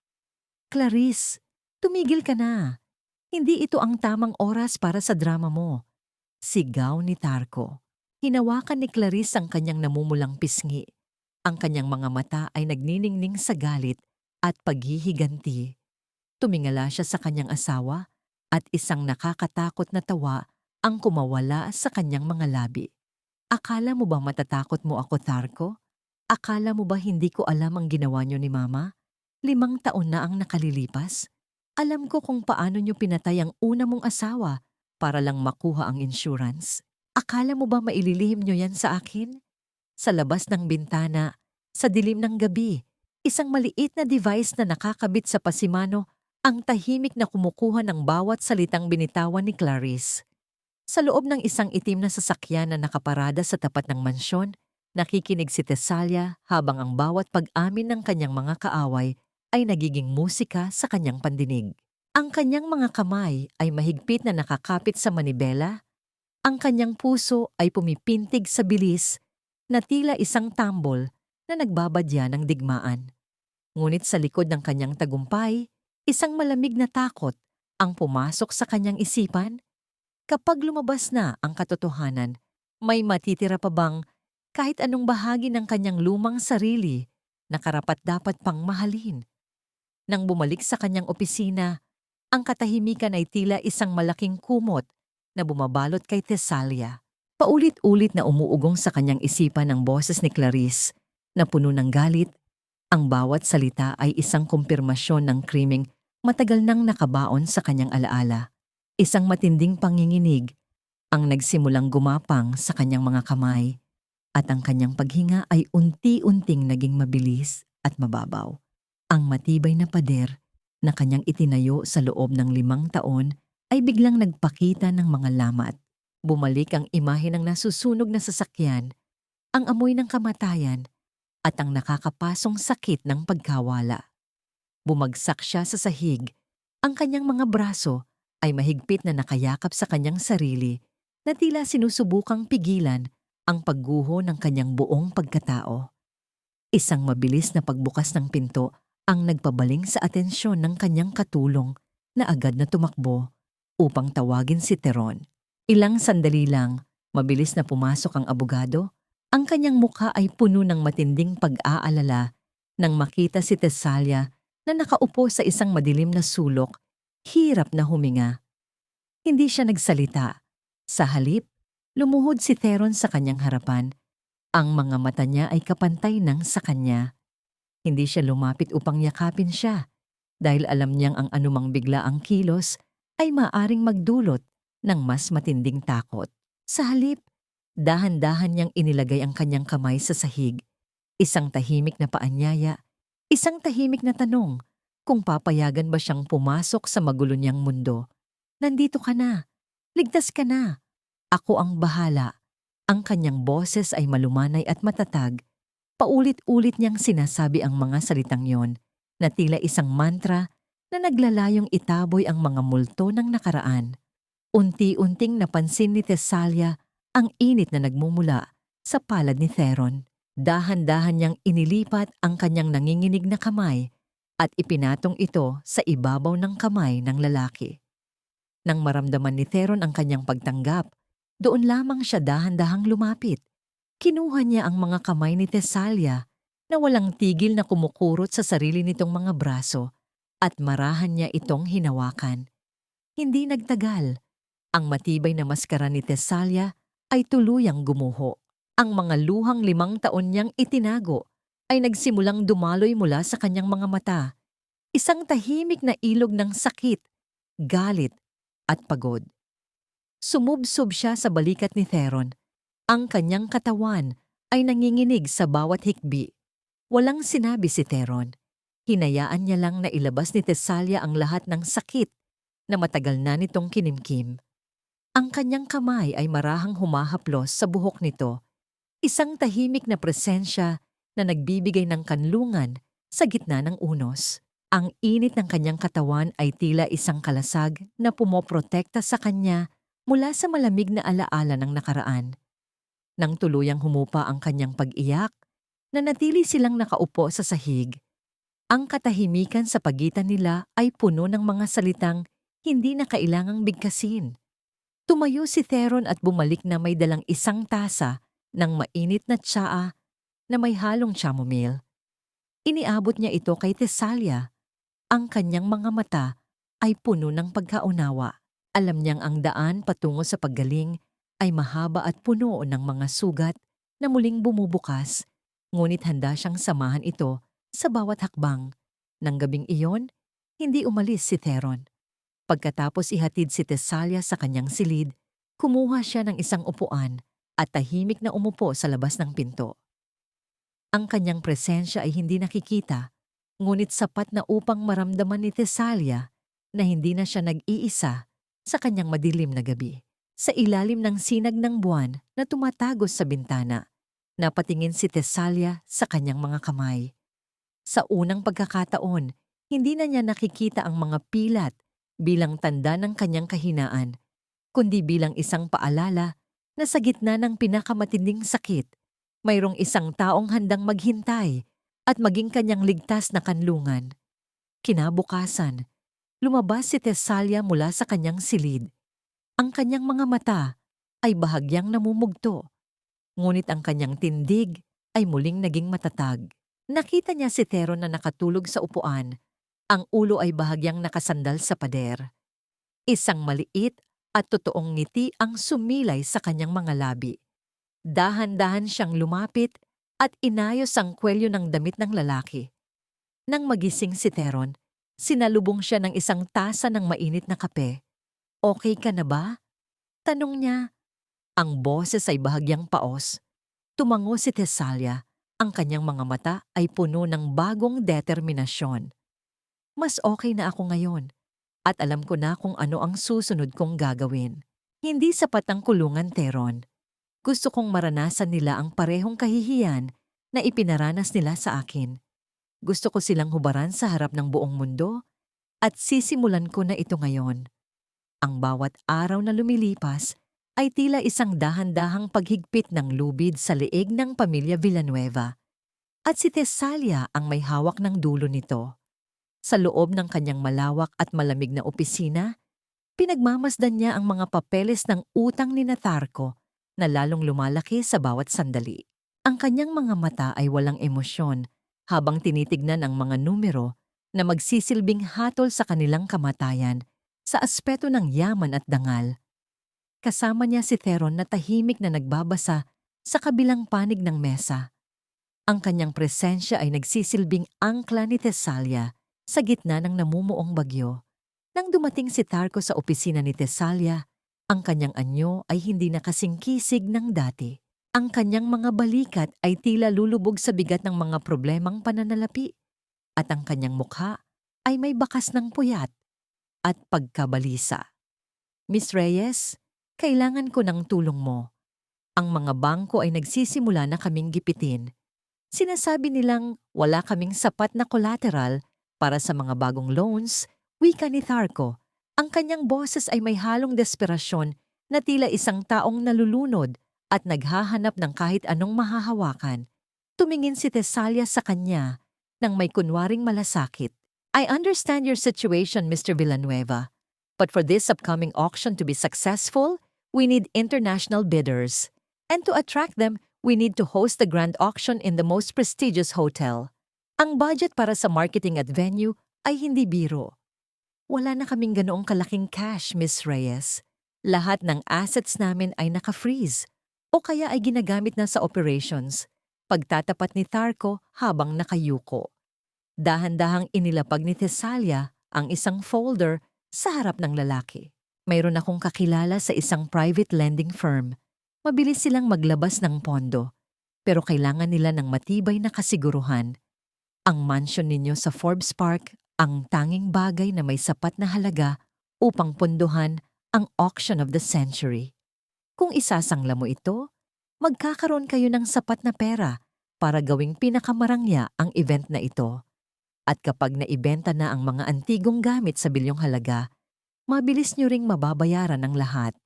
Clarice, tumigil ka na. Hindi ito ang tamang oras para sa drama mo. Sigaw ni Tarko. Hinawakan ni Clarice ang kanyang namumulang pisngi. Ang kanyang mga mata ay nagniningning sa galit at paghihiganti. Tumingala siya sa kanyang asawa at isang nakakatakot na tawa ang kumawala sa kanyang mga labi. Akala mo ba matatakot mo ako, Tarko? Akala mo ba hindi ko alam ang ginawa niyo ni Mama? 5 taon na ang nakalilipas. Alam ko kung paano niyo pinatay ang una mong asawa para lang makuha ang insurance. Akala mo ba maililihim niyo yan sa akin? Sa labas ng bintana, sa dilim ng gabi, isang maliit na device na nakakabit sa pasimano ang tahimik na kumukuha ng bawat salitang binitawan ni Clarice. Sa loob ng isang itim na sasakyan na nakaparada sa tapat ng mansyon, nakikinig si Tesalia habang ang bawat pag-amin ng kanyang mga kaaway ay nagiging musika sa kanyang pandinig. Ang kanyang mga kamay ay mahigpit na nakakapit sa manibela. Ang kanyang puso ay pumipintig sa bilis na tila isang tambol na nagbabadya ng digmaan. Ngunit sa likod ng kanyang tagumpay, isang malamig na takot ang pumasok sa kanyang isipan. Kapag lumabas na ang katotohanan, may matitira pa bang kahit anong bahagi ng kanyang lumang sarili na karapat-dapat pang mahalin? Nang bumalik sa kanyang opisina, ang katahimikan ay tila isang malaking kumot na bumabalot kay Tesalia. Paulit-ulit na umuugong sa kanyang isipan ang boses ni Clarice na puno ng galit. Ang bawat salita ay isang kumpirmasyon ng krimeng matagal nang nakabaon sa kanyang alaala. Isang matinding panginginig ang nagsimulang gumapang sa kanyang mga kamay at ang kanyang paghinga ay unti-unting naging mabilis at mababaw. Ang matibay na pader na kanyang itinayo sa loob ng 5 taon ay biglang nagpakita ng mga lamat. Bumalik ang imahe ng nasusunog na sasakyan, ang amoy ng kamatayan, at ang nakakapasong sakit ng pagkawala. Bumagsak siya sa sahig. Ang kanyang mga braso ay mahigpit na nakayakap sa kanyang sarili na tila sinusubukang pigilan ang pagguho ng kanyang buong pagkatao. Isang mabilis na pagbukas ng pinto ang nagpabaling sa atensyon ng kanyang katulong na agad na tumakbo upang tawagin si Teron. Ilang sandali lang, mabilis na pumasok ang abogado. Ang kanyang mukha ay puno ng matinding pag-aalala nang makita si Tesalia na nakaupo sa isang madilim na sulok, hirap na huminga. Hindi siya nagsalita. Sa halip, lumuhod si Teron sa kanyang harapan Ang mga mata niya ay kapantay ng sa kanya. Hindi siya lumapit upang yakapin siya dahil alam niyang ang anumang biglaang kilos ay maaring magdulot ng mas matinding takot. Sa halip, dahan-dahan niyang inilagay ang kanyang kamay sa sahig. Isang tahimik na paanyaya, isang tahimik na tanong kung papayagan ba siyang pumasok sa magulo niyang mundo. Nandito ka na, ligtas ka na, ako ang bahala. Ang kanyang boses ay malumanay at matatag. Paulit-ulit niyang sinasabi ang mga salitang yon na tila isang mantra na naglalayong itaboy ang mga multo ng nakaraan. Unti-unting napansin ni Thessalia ang init na nagmumula sa palad ni Theron. Dahan-dahan niyang inilipat ang kanyang nanginginig na kamay at ipinatong ito sa ibabaw ng kamay ng lalaki. Nang maramdaman ni Theron ang kanyang pagtanggap, doon lamang siya dahan-dahang lumapit. Kinuha niya ang mga kamay ni Thessalia na walang tigil na kumukurot sa sarili nitong mga braso at marahan niya itong hinawakan. Hindi nagtagal. Ang matibay na maskara ni Thessalia ay tuluyang gumuho. Ang mga luhang 5 taon niyang itinago ay nagsimulang dumaloy mula sa kanyang mga mata. Isang tahimik na ilog ng sakit, galit at pagod. Sumubsob siya sa balikat ni Theron. Ang kanyang katawan ay nanginginig sa bawat hikbi. Walang sinabi si Theron. Hinayaan niya lang na ilabas ni Thessalia ang lahat ng sakit na matagal na nitong kinimkim. Ang kanyang kamay ay marahang humahaplos sa buhok nito. Isang tahimik na presensya na nagbibigay ng kanlungan sa gitna ng unos. Ang init ng kanyang katawan ay tila isang kalasag na pumoprotekta sa kanya mula sa malamig na alaala ng nakaraan. Nang tuluyang humupa ang kanyang pag-iyak, nanatili silang nakaupo sa sahig. Ang katahimikan sa pagitan nila ay puno ng mga salitang hindi na kailangang bigkasin. Tumayo si Theron at bumalik na may dalang isang tasa ng mainit na tsaa na may halong chamomile. Iniabot niya ito kay Thessalia. Ang kanyang mga mata ay puno ng pagkaunawa. Alam niyang ang daan patungo sa paggaling ay mahaba at puno ng mga sugat na muling bumubukas, ngunit handa siyang samahan ito sa bawat hakbang. Nang gabing iyon, hindi umalis si Theron. Pagkatapos ihatid si Thessalia sa kanyang silid, kumuha siya ng isang upuan at tahimik na umupo sa labas ng pinto. Ang kanyang presensya ay hindi nakikita, ngunit sapat na upang maramdaman ni Thessalia na hindi na siya nag-iisa sa kanyang madilim na gabi. Sa ilalim ng sinag ng buwan na tumatagos sa bintana, napatingin si Thessalia sa kanyang mga kamay. Sa unang pagkakataon, hindi na niya nakikita ang mga pilat bilang tanda ng kanyang kahinaan, kundi bilang isang paalala na sa gitna ng pinakamatinding sakit, mayroong isang taong handang maghintay at maging kanyang ligtas na kanlungan. Kinabukasan, lumabas si Thessalia mula sa kanyang silid. Ang kanyang mga mata ay bahagyang namumugto, ngunit ang kanyang tindig ay muling naging matatag. Nakita niya si Theron na nakatulog sa upuan. Ang ulo ay bahagyang nakasandal sa pader. Isang maliit at totoong ngiti ang sumilay sa kanyang mga labi. Dahan-dahan siyang lumapit at inayos ang kwelyo ng damit ng lalaki. Nang magising si Theron, sinalubong siya ng isang tasa ng mainit na kape. "Okay ka na ba?" tanong niya. Ang boses ay bahagyang paos. Tumango si Thessalia. Ang kanyang mga mata ay puno ng bagong determinasyon. "Mas okay na ako ngayon at alam ko na kung ano ang susunod kong gagawin. Hindi sapat ang kulungan, Theron. Gusto kong maranasan nila ang parehong kahihiyan na ipinaranas nila sa akin. Gusto ko silang hubaran sa harap ng buong mundo at sisimulan ko na ito ngayon." Ang bawat araw na lumilipas ay tila isang dahan-dahang paghigpit ng lubid sa leeg ng pamilya Villanueva. At si Thessalia ang may hawak ng dulo nito. Sa loob ng kanyang malawak at malamig na opisina, pinagmamasdan niya ang mga papeles ng utang ni Natarko na lalong lumalaki sa bawat sandali. Ang kanyang mga mata ay walang emosyon habang tinitignan ang mga numero na magsisilbing hatol sa kanilang kamatayan sa aspeto ng yaman at dangal. Kasama niya si Theron na tahimik na nagbabasa sa kabilang panig ng mesa. Ang kanyang presensya ay nagsisilbing angkla ni Tesalia sa gitna ng namumuong bagyo. Nang dumating si Tarko sa opisina ni Tesalia, ang kanyang anyo ay hindi na kasing kisig ng dati. Ang kanyang mga balikat ay tila lulubog sa bigat ng mga problemang pananalapi, at ang kanyang mukha ay may bakas ng puyat at pagkabalisa. Miss Reyes, kailangan ko ng tulong mo. Ang mga bangko ay nagsisimula na kaming gipitin. Sinasabi nilang wala kaming sapat na collateral para sa mga bagong loans, wika ni Tarko. Ang kanyang boses ay may halong desperasyon na tila isang taong nalulunod at naghahanap ng kahit anong mahahawakan. Tumingin si Tesalia sa kanya nang may kunwaring malasakit. I understand your situation, Mr. Villanueva. But for this upcoming auction to be successful, we need international bidders. And to attract them, we need to host the grand auction in the most prestigious hotel. Ang budget para sa marketing at venue ay hindi biro. Wala na kaming ganoong kalaking cash, Miss Reyes. Lahat ng assets namin ay naka-freeze o kaya ay ginagamit na sa operations. Pagtatapat ni Tarko habang nakayuko. Dahan-dahang inilapag ni Tesalia ang isang folder sa harap ng lalaki. Mayroon akong kakilala sa isang private lending firm. Mabilis silang maglabas ng pondo, pero kailangan nila ng matibay na kasiguruhan. Ang mansion ninyo sa Forbes Park ang tanging bagay na may sapat na halaga upang punduhan ang auction of the century. Kung isasangla mo ito, magkakaroon kayo ng sapat na pera para gawing pinakamarangya ang event na ito. At kapag naibenta na ang mga antigong gamit sa bilyong halaga, mabilis nyo ring mababayaran ang lahat.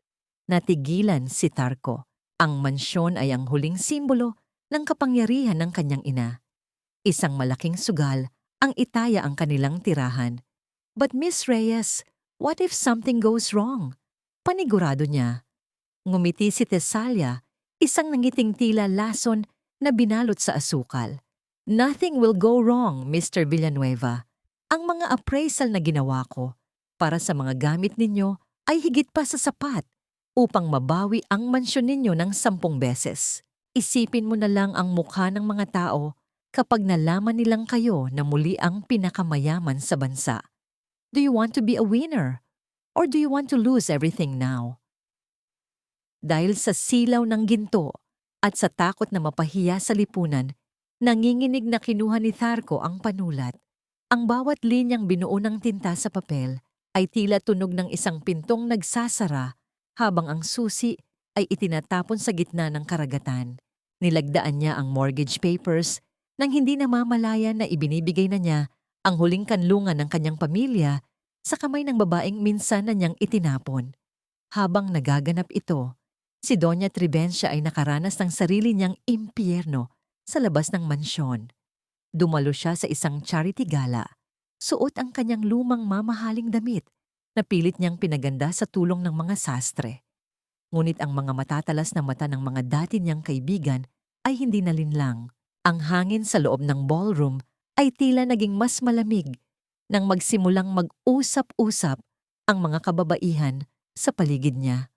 Natigilan si Tarko. Ang mansyon ay ang huling simbolo ng kapangyarihan ng kanyang ina. Isang malaking sugal ang itaya ang kanilang tirahan. But Miss Reyes, what if something goes wrong? Panigurado niya. Ngumiti si Tesalia, isang nangiting tila lason na binalot sa asukal. Nothing will go wrong, Mr. Villanueva. Ang mga appraisal na ginawa ko para sa mga gamit ninyo ay higit pa sa sapat upang mabawi ang mansyon ninyo ng 10 beses. Isipin mo na lang ang mukha ng mga tao kapag nalaman nilang kayo na muli ang pinakamayaman sa bansa. Do you want to be a winner? Or do you want to lose everything now? Dahil sa silaw ng ginto at sa takot na mapahiya sa lipunan, nanginginig na kinuha ni Tarko ang panulat. Ang bawat linyang binuo ng tinta sa papel ay tila tunog ng isang pintong nagsasara habang ang susi ay itinatapon sa gitna ng karagatan. Nilagdaan niya ang mortgage papers nang hindi namamalayan na ibinibigay na niya ang huling kanlungan ng kanyang pamilya sa kamay ng babaeng minsan na niyang itinapon. Habang nagaganap ito, si Doña Trivencia ay nakaranas ng sarili niyang impyerno sa labas ng mansyon. Dumalo siya sa isang charity gala. Suot ang kanyang lumang mamahaling damit na pilit niyang pinaganda sa tulong ng mga sastre. Ngunit ang mga matatalas na mata ng mga dati niyang kaibigan ay hindi nalinlang. Ang hangin sa loob ng ballroom ay tila naging mas malamig nang magsimulang mag-usap-usap ang mga kababaihan sa paligid niya.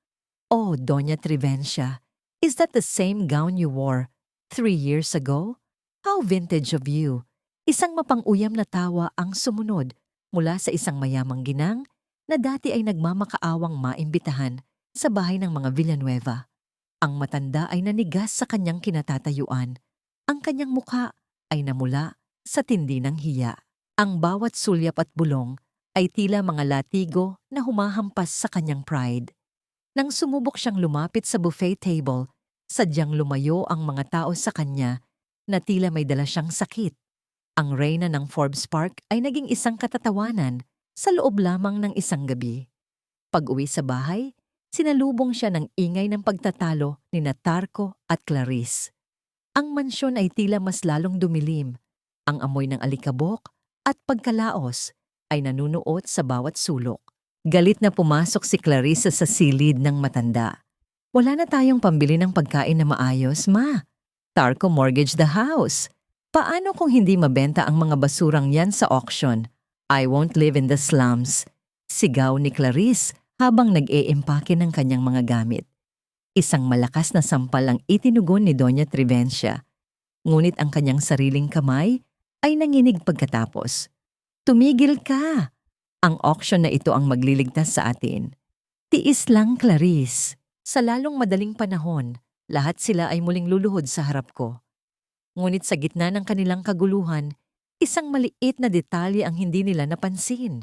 Oh, Doña Trivencia, is that the same gown you wore 3 years ago? How vintage of you! Isang mapang-uyam na tawa ang sumunod mula sa isang mayamang ginang na dati ay nagmamakaawang maimbitahan sa bahay ng mga Villanueva. Ang matanda ay nanigas sa kanyang kinatatayuan. Ang kanyang mukha ay namula sa tindi ng hiya. Ang bawat sulyap at bulong ay tila mga latigo na humahampas sa kanyang pride. Nang sumubok siyang lumapit sa buffet table, sadyang lumayo ang mga tao sa kanya na tila may dala siyang sakit. Ang reyna ng Forbes Park ay naging isang katatawanan sa loob lamang ng isang gabi. Pag-uwi sa bahay, sinalubong siya ng ingay ng pagtatalo ni Tarko at Clarice. Ang mansyon ay tila mas lalong dumilim. Ang amoy ng alikabok at pagkalaos ay nanunuot sa bawat sulok. Galit na pumasok si Clarice sa silid ng matanda. Wala na tayong pambili ng pagkain na maayos, ma. Tarko mortgaged the house. Paano kung hindi mabenta ang mga basurang yan sa auction? I won't live in the slums. Sigaw ni Clarice habang nag-eempake ng kanyang mga gamit. Isang malakas na sampal ang itinugon ni Doña Trivencia. Ngunit ang kanyang sariling kamay ay nanginig pagkatapos. Tumigil ka! Ang auction na ito ang magliligtas sa atin. Tiis lang, Clarice. Sa lalong madaling panahon, lahat sila ay muling luluhod sa harap ko. Ngunit sa gitna ng kanilang kaguluhan, isang maliit na detalye ang hindi nila napansin.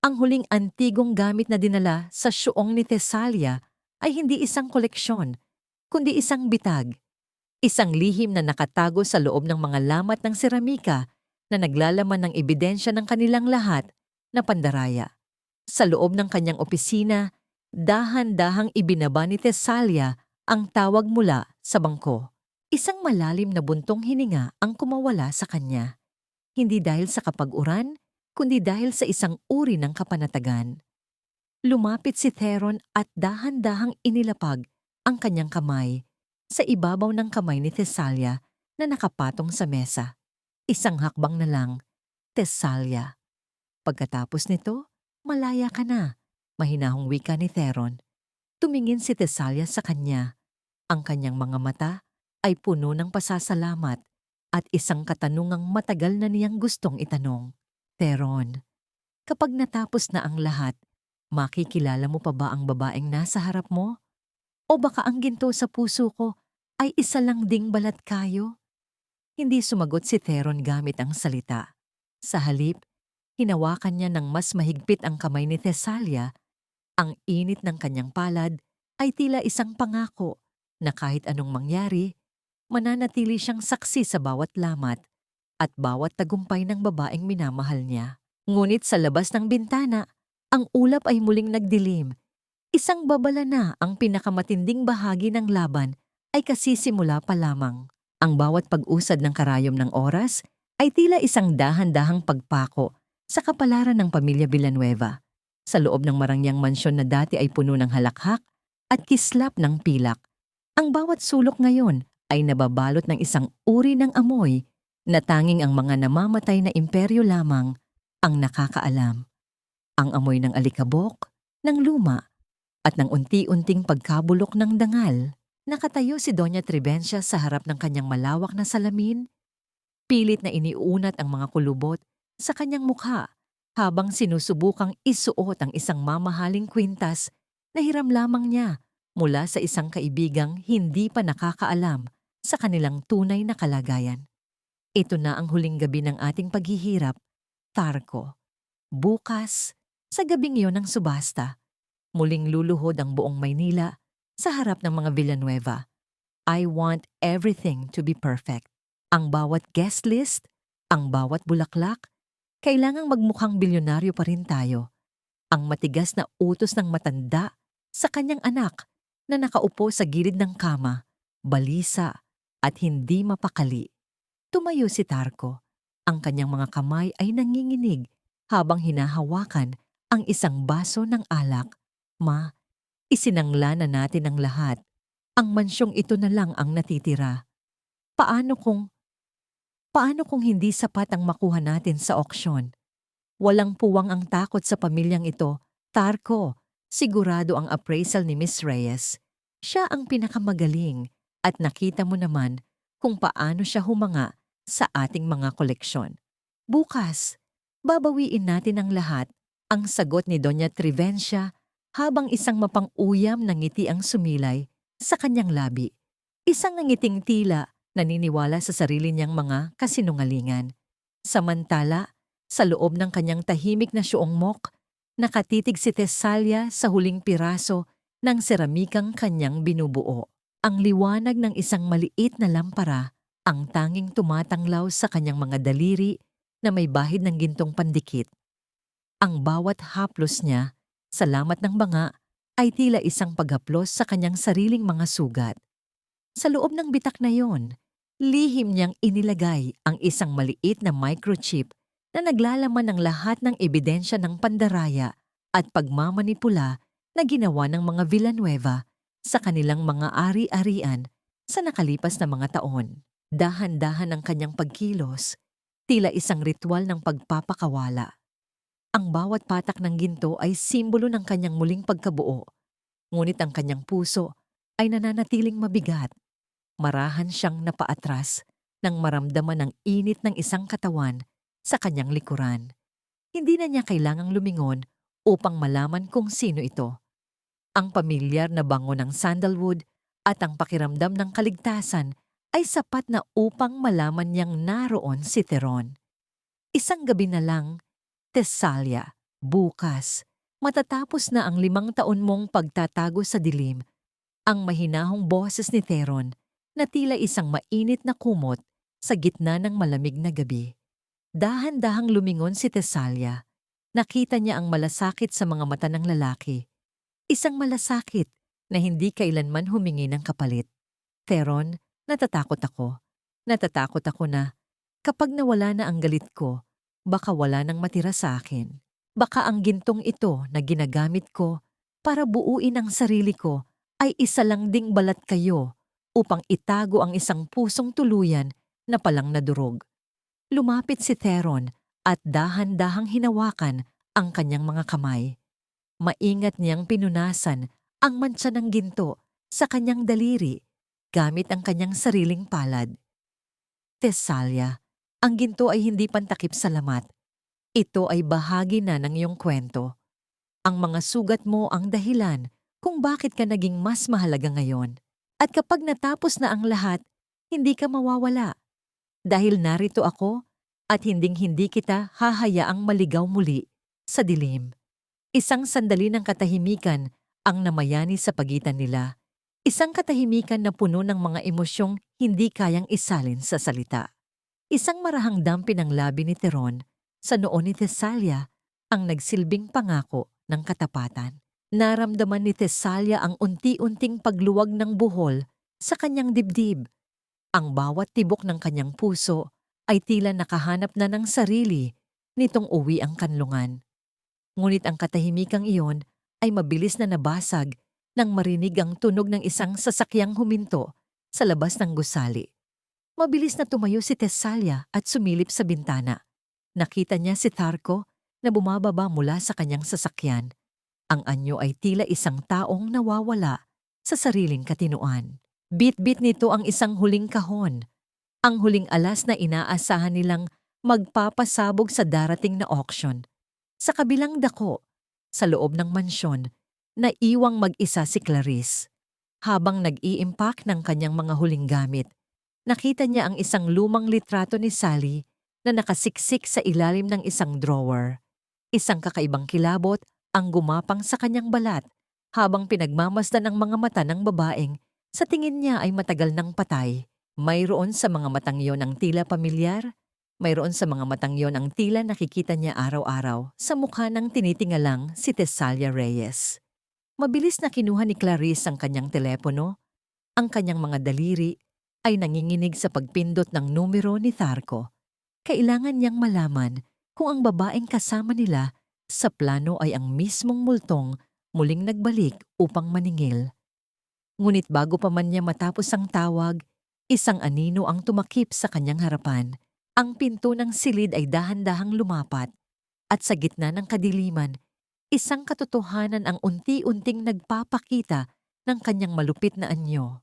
Ang huling antigong gamit na dinala sa syuong ni Tesalia ay hindi isang koleksyon, kundi isang bitag. Isang lihim na nakatago sa loob ng mga lamat ng seramika na naglalaman ng ebidensya ng kanilang lahat na pandaraya. Sa loob ng kanyang opisina, dahan-dahang ibinaba ni Tesalia ang tawag mula sa bangko. Isang malalim na buntong hininga ang kumawala sa kanya. Hindi dahil sa kapag-uran, kundi dahil sa isang uri ng kapanatagan. Lumapit si Theron at dahan-dahang inilapag ang kanyang kamay sa ibabaw ng kamay ni Tesalia na nakapatong sa mesa. Isang hakbang na lang, Tesalia. Pagkatapos nito, malaya ka na, mahinahong wika ni Theron. Tumingin si Tesalia sa kanya. Ang kanyang mga mata ay puno ng pasasalamat at isang katanungang matagal na niyang gustong itanong. Theron, kapag natapos na ang lahat, makikilala mo pa ba ang babaeng nasa harap mo? O baka ang ginto sa puso ko ay isa lang ding balat kayo? Hindi sumagot si Theron gamit ang salita. Sa halip, hinawakan niya ng mas mahigpit ang kamay ni Tesalia. Ang init ng kanyang palad ay tila isang pangako na kahit anong mangyari, mananatili siyang saksi sa bawat lamat at bawat tagumpay ng babaeng minamahal niya. Ngunit sa labas ng bintana, ang ulap ay muling nagdilim. Isang babala na ang pinakamatinding bahagi ng laban ay kasisimula pa lamang. Ang bawat pag-usad ng karayom ng oras ay tila isang dahan-dahang pagpako sa kapalaran ng pamilya Villanueva. Sa loob ng marangyang mansyon na dati ay puno ng halakhak at kislap ng pilak. Ang bawat sulok ngayon ay nababalot ng isang uri ng amoy na tanging ang mga namamatay na imperyo lamang ang nakakaalam. Ang amoy ng alikabok, ng luma, at ng unti-unting pagkabulok ng dangal. Nakatayo si Doña Trivencia sa harap ng kanyang malawak na salamin. Pilit na iniunat ang mga kulubot sa kanyang mukha habang sinusubukang isuot ang isang mamahaling kwintas na hiram lamang niya mula sa isang kaibigang hindi pa nakakaalam sa kanilang tunay na kalagayan. Ito na ang huling gabi ng ating paghihirap, Tarko. Bukas, sa gabing iyon ng subasta, muling luluhod ang buong Maynila sa harap ng mga Villanueva. I want everything to be perfect. Ang bawat guest list, ang bawat bulaklak, kailangang magmukhang bilyonaryo pa rin tayo. Ang matigas na utos ng matanda sa kanyang anak na nakaupo sa gilid ng kama, balisa at hindi mapakali. Tumayo si Tarko. Ang kanyang mga kamay ay nanginginig habang hinahawakan ang isang baso ng alak. Ma, isinangla na natin ang lahat. Ang mansyong ito na lang ang natitira. Paano kung hindi sapat ang makuha natin sa auksyon? Walang puwang ang takot sa pamilyang ito. Tarko, sigurado ang appraisal ni Miss Reyes. Siya ang pinakamagaling at nakita mo naman kung paano siya humanga sa ating mga koleksyon. Bukas, babawiin natin ang lahat, ang sagot ni Doña Trivencia habang isang mapang-uyam na ngiti ang sumilay sa kanyang labi. Isang ngiting tila naniniwala sa sarili niyang mga kasinungalingan. Samantala, sa loob ng kanyang tahimik na syuong mok, nakatitig si Tesalia sa huling piraso ng seramikang kanyang binubuo. Ang liwanag ng isang maliit na lampara ang tanging tumatanglaw sa kanyang mga daliri na may bahid ng gintong pandikit. Ang bawat haplos niya, salamat ng banga, ay tila isang paghaplos sa kanyang sariling mga sugat. Sa loob ng bitak na yon, lihim niyang inilagay ang isang maliit na microchip na naglalaman ng lahat ng ebidensya ng pandaraya at pagmamanipula na ginawa ng mga Villanueva sa kanilang mga ari-arian sa nakalipas na mga taon. Dahan-dahan ang kanyang pagkilos, tila isang ritual ng pagpapakawala. Ang bawat patak ng ginto ay simbolo ng kanyang muling pagkabuo, ngunit ang kanyang puso ay nananatiling mabigat. Marahan siyang napaatras nang maramdaman ang init ng isang katawan sa kanyang likuran. Hindi na niya kailangang lumingon upang malaman kung sino ito. Ang pamilyar na bango ng sandalwood at ang pakiramdam ng kaligtasan ay sapat na upang malaman niyang naroon si Teron. Isang gabi na lang, Tesalia, bukas, matatapos na ang 5 taon mong pagtatago sa dilim, ang mahinahong boses ni Teron na tila isang mainit na kumot sa gitna ng malamig na gabi. Dahan-dahang lumingon si Tesalia. Nakita niya ang malasakit sa mga mata ng lalaki. Isang malasakit na hindi kailanman humingi ng kapalit. Teron, natatakot ako. Natatakot ako na kapag nawala na ang galit ko, baka wala nang matira sa akin. Baka ang gintong ito na ginagamit ko para buuin ang sarili ko ay isa lang ding balat kayo upang itago ang isang pusong tuluyan na palang nadurog. Lumapit si Teron at dahan-dahang hinawakan ang kanyang mga kamay. Maingat niyang pinunasan ang mantsa ng ginto sa kanyang daliri gamit ang kanyang sariling palad. Tesalia, ang ginto ay hindi pantakip sa lamat. Ito ay bahagi na ng iyong kwento. Ang mga sugat mo ang dahilan kung bakit ka naging mas mahalaga ngayon. At kapag natapos na ang lahat, hindi ka mawawala. Dahil narito ako at hinding-hindi kita hahayaang maligaw muli sa dilim. Isang sandali ng katahimikan ang namayani sa pagitan nila. Isang katahimikan na puno ng mga emosyong hindi kayang isalin sa salita. Isang marahang dampi ng labi ni Teron sa noo ni Tesalia ang nagsilbing pangako ng katapatan. Naramdaman ni Tesalia ang unti-unting pagluwag ng buhol sa kanyang dibdib. Ang bawat tibok ng kanyang puso ay tila nakahanap na ng sarili nitong uwi ang kanlungan. Ngunit ang katahimikang iyon ay mabilis na nabasag nang marinig ang tunog ng isang sasakyang huminto sa labas ng gusali. Mabilis na tumayo si Tesalia at sumilip sa bintana. Nakita niya si Tarko na bumababa mula sa kanyang sasakyan. Ang anyo ay tila isang taong nawawala sa sariling katinuan. Bit-bit nito ang isang huling kahon, ang huling alas na inaasahan nilang magpapasabog sa darating na auction. Sa kabilang dako, sa loob ng mansyon, naiwang mag-isa si Clarice. Habang nag-i-impact ng kanyang mga huling gamit, nakita niya ang isang lumang litrato ni Sally na nakasiksik sa ilalim ng isang drawer. Isang kakaibang kilabot ang gumapang sa kanyang balat habang pinagmamasdan ang mga mata ng babaeng sa tingin niya ay matagal nang patay. Mayroon sa mga matang yon ang tila pamilyar, mayroon sa mga matang yon ang tila nakikita niya araw-araw sa mukha ng tinitingalang si Tesalia Reyes. Mabilis na kinuha ni Clarice ang kanyang telepono. Ang kanyang mga daliri ay nanginginig sa pagpindot ng numero ni Tarko. Kailangan niyang malaman kung ang babaeng kasama nila sa plano ay ang mismong multong muling nagbalik upang maningil. Ngunit bago pa man niya matapos ang tawag, isang anino ang tumakip sa kanyang harapan. Ang pinto ng silid ay dahan-dahang lumapat at sa gitna ng kadiliman, isang katotohanan ang unti-unting nagpapakita ng kanyang malupit na anyo.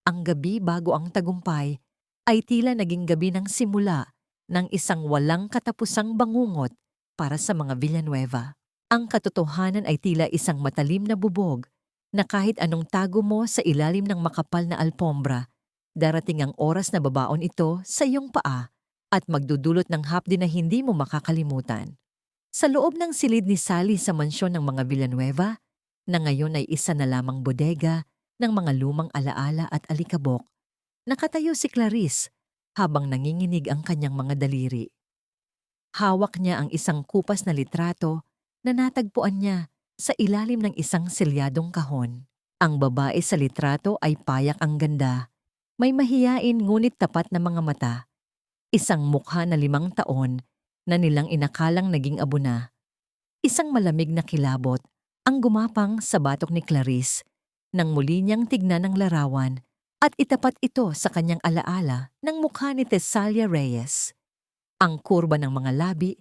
Ang gabi bago ang tagumpay ay tila naging gabi ng simula ng isang walang katapusang bangungot para sa mga Villanueva. Ang katotohanan ay tila isang matalim na bubog na kahit anong tago mo sa ilalim ng makapal na alpombra, darating ang oras na babaon ito sa iyong paa at magdudulot ng hapdi na hindi mo makakalimutan. Sa loob ng silid ni Sally sa mansyon ng mga Villanueva, na ngayon ay isa na lamang bodega ng mga lumang alaala at alikabok, nakatayo si Clarice habang nanginginig ang kanyang mga daliri. Hawak niya ang isang kupas na litrato na natagpuan niya sa ilalim ng isang selyadong kahon. Ang babae sa litrato ay payak ang ganda, may mahiyain ngunit tapat na mga mata. Isang mukha na 5 taon na nilang inakalang naging abo na. Isang malamig na kilabot ang gumapang sa batok ni Clarice nang muli niyang tignan ang larawan at itapat ito sa kanyang alaala ng mukha ni Tesalia Reyes. Ang kurba ng mga labi,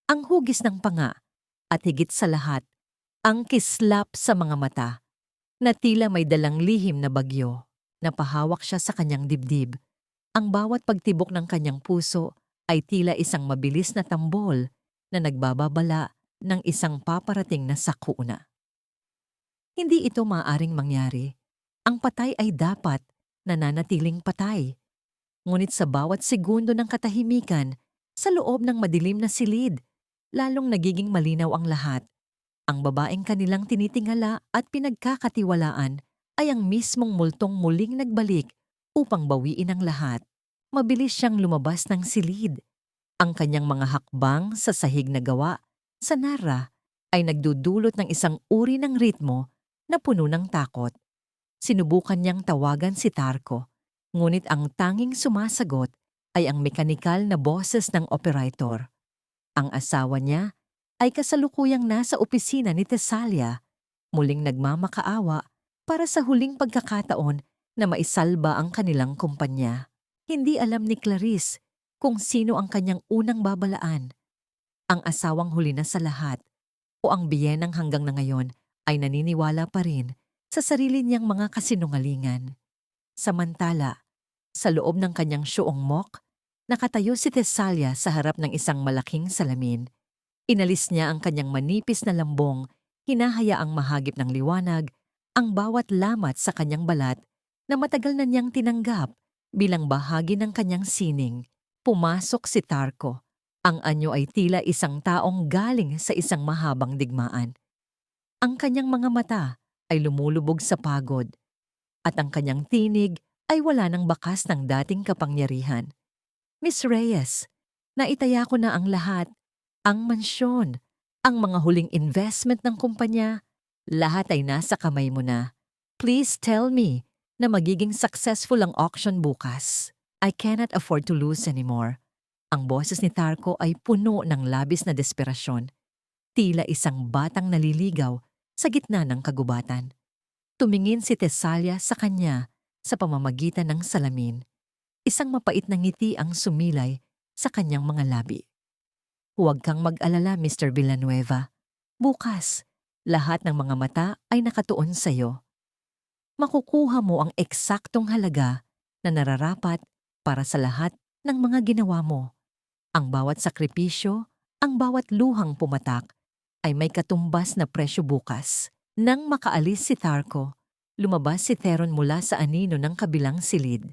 ang hugis ng panga, at higit sa lahat, ang kislap sa mga mata. na tila may dalang lihim na bagyo. Napahawak siya sa kanyang dibdib. Ang bawat pagtibok ng kanyang puso ay tila isang mabilis na tambol na nagbababala ng isang paparating na sakuna. Hindi ito maaaring mangyari. Ang patay ay dapat nananatiling patay. Ngunit sa bawat segundo ng katahimikan, sa loob ng madilim na silid, lalong nagiging malinaw ang lahat. Ang babaeng kanilang tinitingala at pinagkakatiwalaan ay ang mismong multong muling nagbalik upang bawiin ang lahat. Mabilis siyang lumabas ng silid. Ang kanyang mga hakbang sa sahig na gawa sa Nara ay nagdudulot ng isang uri ng ritmo na puno ng takot. Sinubukan niyang tawagan si Tarko, ngunit ang tanging sumasagot ay ang mekanikal na boses ng operator. Ang asawa niya ay kasalukuyang nasa opisina ni Tesalia, muling nagmamakaawa para sa huling pagkakataon na maisalba ang kanilang kumpanya. Hindi alam ni Clarice kung sino ang kanyang unang babalaan, ang asawang huli na sa lahat o ang biyenang hanggang na ngayon ay naniniwala pa rin sa sarili niyang mga kasinungalingan. Samantala, sa loob ng kanyang syuong mock, nakatayo si Tesalia sa harap ng isang malaking salamin. Inalis niya ang kanyang manipis na lambong, hinahayaang mahagip ng liwanag ang bawat lamat sa kanyang balat na matagal na niyang tinanggap bilang bahagi ng kanyang sining. Pumasok si Tarko. Ang anyo ay tila isang taong galing sa isang mahabang digmaan. Ang kanyang mga mata ay lumulubog sa pagod at ang kanyang tinig ay wala ng bakas ng dating kapangyarihan. Miss Reyes, naitaya ko na ang lahat, ang mansyon, ang mga huling investment ng kumpanya, lahat ay nasa kamay mo na. Please tell me na magiging successful ang auction bukas. I cannot afford to lose anymore. Ang boses ni Tarko ay puno ng labis na desperasyon. Tila isang batang naliligaw sa gitna ng kagubatan. Tumingin si Tesalia sa kanya sa pamamagitan ng salamin. Isang mapait na ngiti ang sumilay sa kanyang mga labi. Huwag kang mag-alala, Mr. Villanueva. Bukas, lahat ng mga mata ay nakatuon sa iyo. Makukuha mo ang eksaktong halaga na nararapat para sa lahat ng mga ginawa mo. Ang bawat sakripisyo, ang bawat luhang pumatak ay may katumbas na presyo bukas. Nang makaalis si Tarko, lumabas si Theron mula sa anino ng kabilang silid.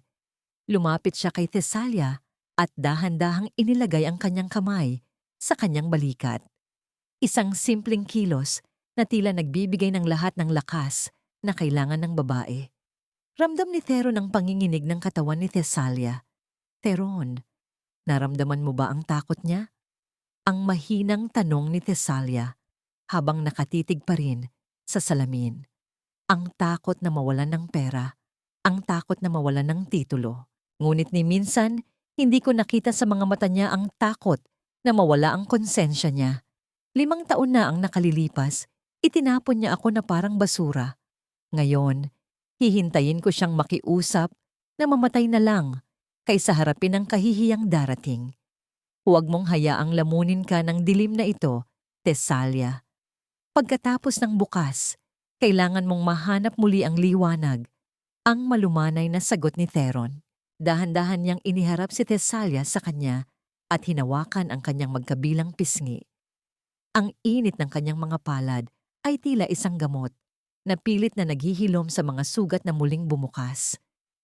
Lumapit siya kay Tesalia at dahan-dahang inilagay ang kanyang kamay sa kanyang balikat. Isang simpleng kilos na tila nagbibigay ng lahat ng lakas na kailangan ng babae. Ramdam ni Theron ang panginginig ng katawan ni Tesalia. Theron, naramdaman mo ba ang takot niya? Ang mahinang tanong ni Tesalia habang nakatitig pa rin sa salamin. Ang takot na mawalan ng pera, ang takot na mawalan ng titulo. Ngunit ni minsan, hindi ko nakita sa mga mata niya ang takot na mawala ang konsensya niya. 5 taon na ang nakalilipas, itinapon niya ako na parang basura. Ngayon, hihintayin ko siyang makiusap na mamatay na lang kaysa harapin ang kahihiyang darating. Huwag mong hayaang lamunin ka ng dilim na ito, Tesalia. Pagkatapos ng bukas, kailangan mong mahanap muli ang liwanag, ang malumanay na sagot ni Theron. Dahan-dahan niyang iniharap si Tesalia sa kanya at hinawakan ang kanyang magkabilang pisngi. Ang init ng kanyang mga palad ay tila isang gamot na pilit na naghihilom sa mga sugat na muling bumukas.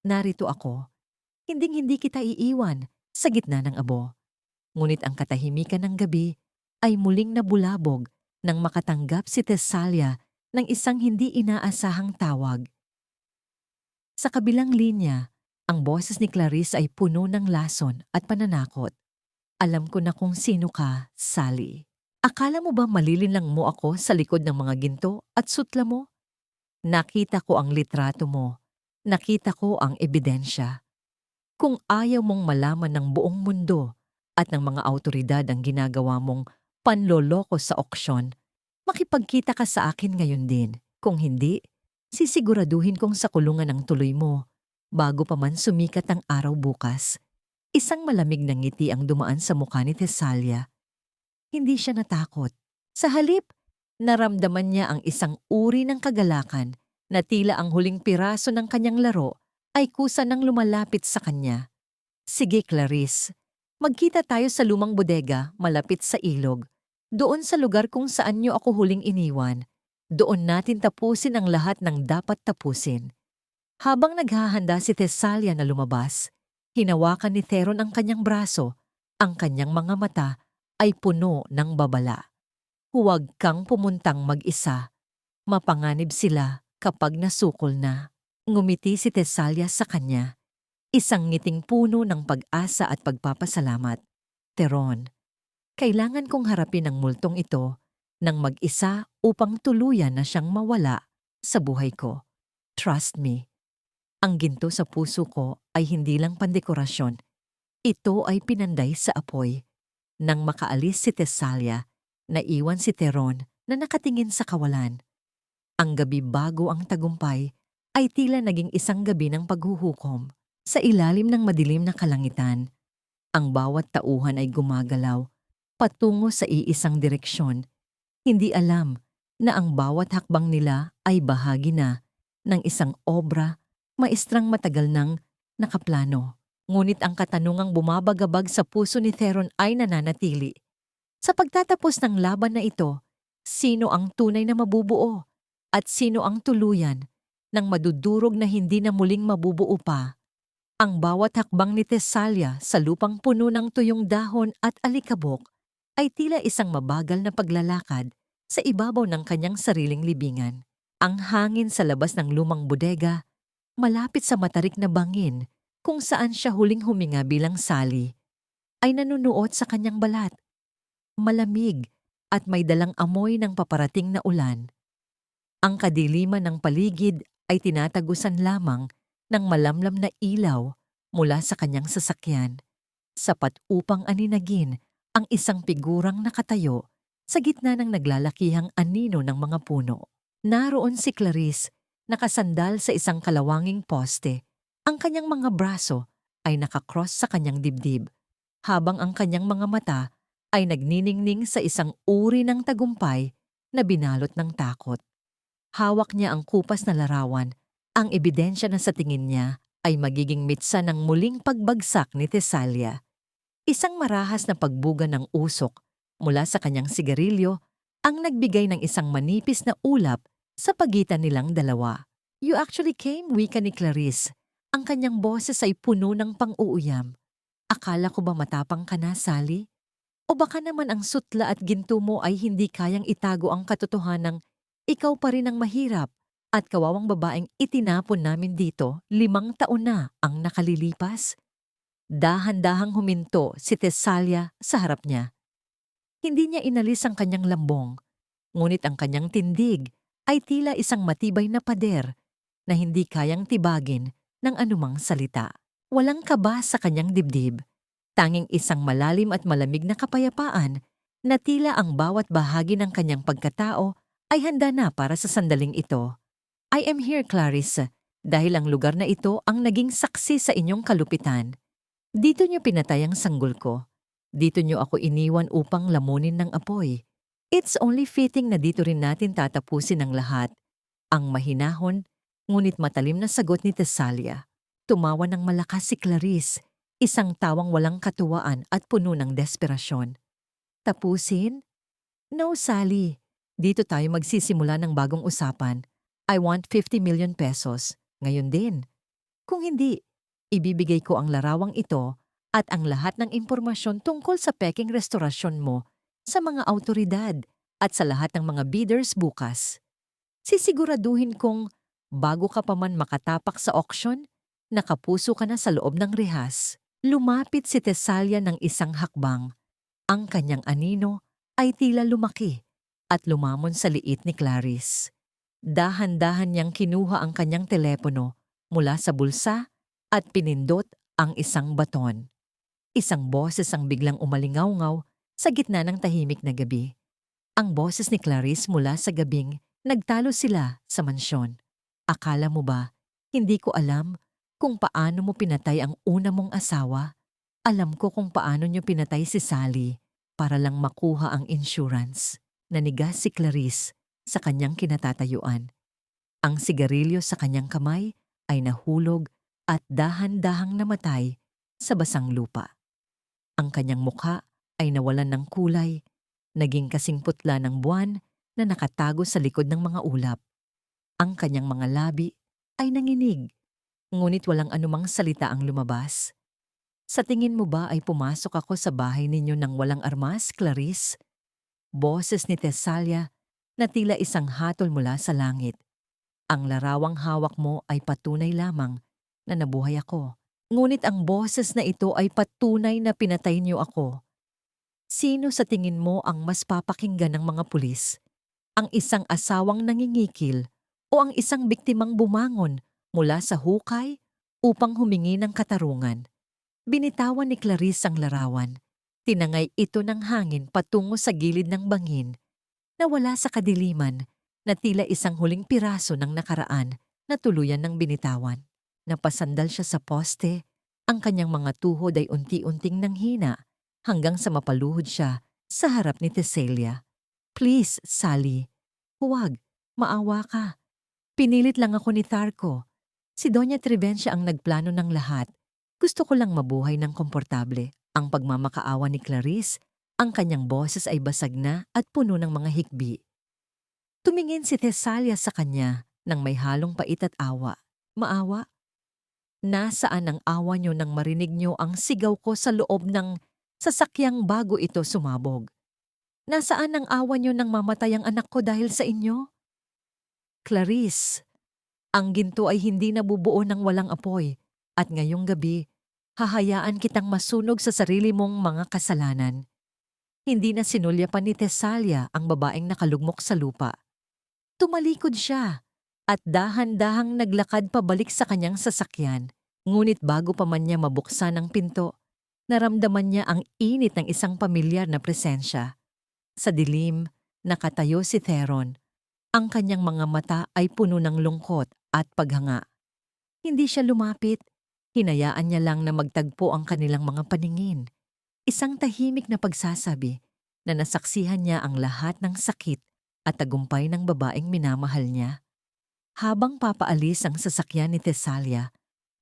Narito ako. Hinding-hindi kita iiwan sa gitna ng abo. Ngunit ang katahimikan ng gabi ay muling nabulabog nang makatanggap si Tesalia ng isang hindi inaasahang tawag. Sa kabilang linya, ang boses ni Clarice ay puno ng lason at pananakot. Alam ko na kung sino ka, Sally. Akala mo ba malilinlang mo ako sa likod ng mga ginto at sutla mo? Nakita ko ang litrato mo. Nakita ko ang ebidensya. Kung ayaw mong malaman ng buong mundo at ng mga awtoridad ang ginagawa mong panloloko sa auksyon, makipagkita ka sa akin ngayon din. Kung hindi, sisiguraduhin kong sa kulungan ang tuloy mo bago pa man sumikat ang araw bukas. Isang malamig na ngiti ang dumaan sa mukha ni Tesalia. Hindi siya natakot. Sa halip, naramdaman niya ang isang uri ng kagalakan na tila ang huling piraso ng kanyang laro ay kusa nang lumalapit sa kanya. Sige Clarice, magkita tayo sa lumang bodega malapit sa ilog. Doon sa lugar kung saan niyo ako huling iniwan. Doon natin tapusin ang lahat ng dapat tapusin. Habang naghahanda si Thessalia na lumabas, hinawakan ni Theron ang kanyang braso. Ang kanyang mga mata ay puno ng babala. Huwag kang pumuntang mag-isa. Mapanganib sila kapag nasukol na. Ngumiti si Thessalia sa kanya. Isang ngiting puno ng pag-asa at pagpapasalamat. Theron, kailangan kong harapin ang multong ito ng mag-isa upang tuluyan na siyang mawala sa buhay ko. Trust me. Ang ginto sa puso ko ay hindi lang pandekorasyon. Ito ay pinanday sa apoy. Nang makaalis si Thessalia, naiwan si Theron na nakatingin sa kawalan. Ang gabi bago ang tagumpay ay tila naging isang gabi ng paghuhukom. Sa ilalim ng madilim na kalangitan, ang bawat tauhan ay gumagalaw patungo sa iisang direksyon. Hindi alam na ang bawat hakbang nila ay bahagi na ng isang obra maestrang matagal nang nakaplano. Ngunit ang katanungang bumabagabag sa puso ni Theron ay nananatili. Sa pagtatapos ng laban na ito, sino ang tunay na mabubuo at sino ang tuluyan ng madudurog na hindi na muling mabubuo pa? Ang bawat hakbang ni Thessalia sa lupang puno ng tuyong dahon at alikabok ay tila isang mabagal na paglalakad sa ibabaw ng kanyang sariling libingan. Ang hangin sa labas ng lumang bodega, malapit sa matarik na bangin kung saan siya huling huminga bilang sali, ay nanunuot sa kanyang balat. Malamig at may dalang amoy ng paparating na ulan. Ang kadiliman ng paligid ay tinatagusan lamang ng malamlam na ilaw mula sa kanyang sasakyan, sapat upang aninagin ang isang figurang nakatayo sa gitna ng naglalakihang anino ng mga puno. Naroon si Clarice, nakasandal sa isang kalawanging poste. Ang kanyang mga braso ay nakakross sa kanyang dibdib, habang ang kanyang mga mata ay nagniningning sa isang uri ng tagumpay na binalot ng takot. Hawak niya ang kupas na larawan, ang ebidensya na sa tingin niya ay magiging mitsa ng muling pagbagsak ni Thessalia. Isang marahas na pagbuga ng usok mula sa kanyang sigarilyo ang nagbigay ng isang manipis na ulap sa pagitan nilang dalawa. You actually came, wika ni Clarice. Ang kanyang boses ay puno ng pang-uuyam. Akala ko ba matapang ka na, Sally? O baka naman ang sutla at ginto mo ay hindi kayang itago ang katotohanang ikaw pa rin ang mahirap at kawawang babaeng itinapon namin dito 5 taon na ang nakalilipas? Dahan-dahang huminto si Thessalia sa harap niya. Hindi niya inalis ang kanyang lambong, ngunit ang kanyang tindig ay tila isang matibay na pader na hindi kayang tibagin ng anumang salita. Walang kaba sa kanyang dibdib, tanging isang malalim at malamig na kapayapaan na tila ang bawat bahagi ng kanyang pagkatao ay handa na para sa sandaling ito. I am here, Clarice, dahil ang lugar na ito ang naging saksi sa inyong kalupitan. Dito niyo pinatay ang sanggol ko. Dito niyo ako iniwan upang lamunin ng apoy. It's only fitting na dito rin natin tatapusin ang lahat. Ang mahinahon, ngunit matalim na sagot ni Thessalia. Tumawa ng malakas si Clarice, isang tawang walang katuwaan at puno ng desperasyon. Tapusin? No, Sally. Dito tayo magsisimula ng bagong usapan. I want 50 million pesos. Ngayon din. Kung hindi, ibibigay ko ang larawang ito at ang lahat ng impormasyon tungkol sa peking restorasyon mo sa mga awtoridad at sa lahat ng mga bidders bukas. Sisiguraduhin kong bago ka pa man makatapak sa auction, nakapuso ka na sa loob ng rehas. Lumapit si Thessalia ng isang hakbang. Ang kanyang anino ay tila lumaki at lumamon sa liit ni Clarice. Dahan-dahan niyang kinuha ang kanyang telepono mula sa bulsa at pinindot ang isang baton. Isang boses ang biglang umalingaw-ngaw sa gitna ng tahimik na gabi. Ang boses ni Clarice mula sa gabing nagtalo sila sa mansyon. Akala mo ba, hindi ko alam kung paano mo pinatay ang una mong asawa? Alam ko kung paano niyo pinatay si Sally para lang makuha ang insurance. Nanigas si Clarice sa kanyang kinatatayuan. Ang sigarilyo sa kanyang kamay ay nahulog at dahan-dahang namatay sa basang lupa. Ang kanyang mukha ay nawalan ng kulay, naging kasing putla ng buwan na nakatago sa likod ng mga ulap. Ang kanyang mga labi ay nanginig, ngunit walang anumang salita ang lumabas. Sa tingin mo ba ay pumasok ako sa bahay ninyo ng walang armas, Clarice? Boses ni Tesalia na tila isang hatol mula sa langit. Ang larawang hawak mo ay patunay lamang na nabuhay ako. Ngunit ang boses na ito ay patunay na pinatay niyo ako. Sino sa tingin mo ang mas papakinggan ng mga pulis? Ang isang asawang nangingikil o ang isang biktimang bumangon mula sa hukay upang humingi ng katarungan? Binitawan ni Clarice ang larawan. Tinangay ito ng hangin patungo sa gilid ng bangin na wala sa kadiliman na tila isang huling piraso ng nakaraan na tuluyan ng binitawan. Napasandal siya sa poste, ang kanyang mga tuhod ay unti-unting nanghina hanggang sa mapaluhod siya sa harap ni Tesalia. Please, Sally. Huwag, maawa ka. Pinilit lang ako ni Tarko. Si Doña Trivencia ang nagplano ng lahat. Gusto ko lang mabuhay ng komportable. Ang pagmamakaawa ni Clarice, ang kanyang boses ay basag na at puno ng mga hikbi. Tumingin si Tesalia sa kanya nang may halong pait at awa. Maawa? Nasaan ang awa niyo nang marinig niyo ang sigaw ko sa loob ng sasakyang bago ito sumabog? Nasaan ang awa niyo nang mamatay ang anak ko dahil sa inyo? Clarice, ang ginto ay hindi nabubuo ng walang apoy at ngayong gabi, hahayaan kitang masunog sa sarili mong mga kasalanan. Hindi na sinulya pa ni Tesalia ang babaeng nakalugmok sa lupa. Tumalikod siya at dahan-dahang naglakad pabalik sa kanyang sasakyan. Ngunit bago pa man niya mabuksan ang pinto, naramdaman niya ang init ng isang pamilyar na presensya. Sa dilim, nakatayo si Theron. Ang kanyang mga mata ay puno ng lungkot at paghanga. Hindi siya lumapit. Hinayaan niya lang na magtagpo ang kanilang mga paningin. Isang tahimik na pagsasabi na nasaksihan niya ang lahat ng sakit at tagumpay ng babaeng minamahal niya. Habang papaalis ang sasakyan ni Tesalia,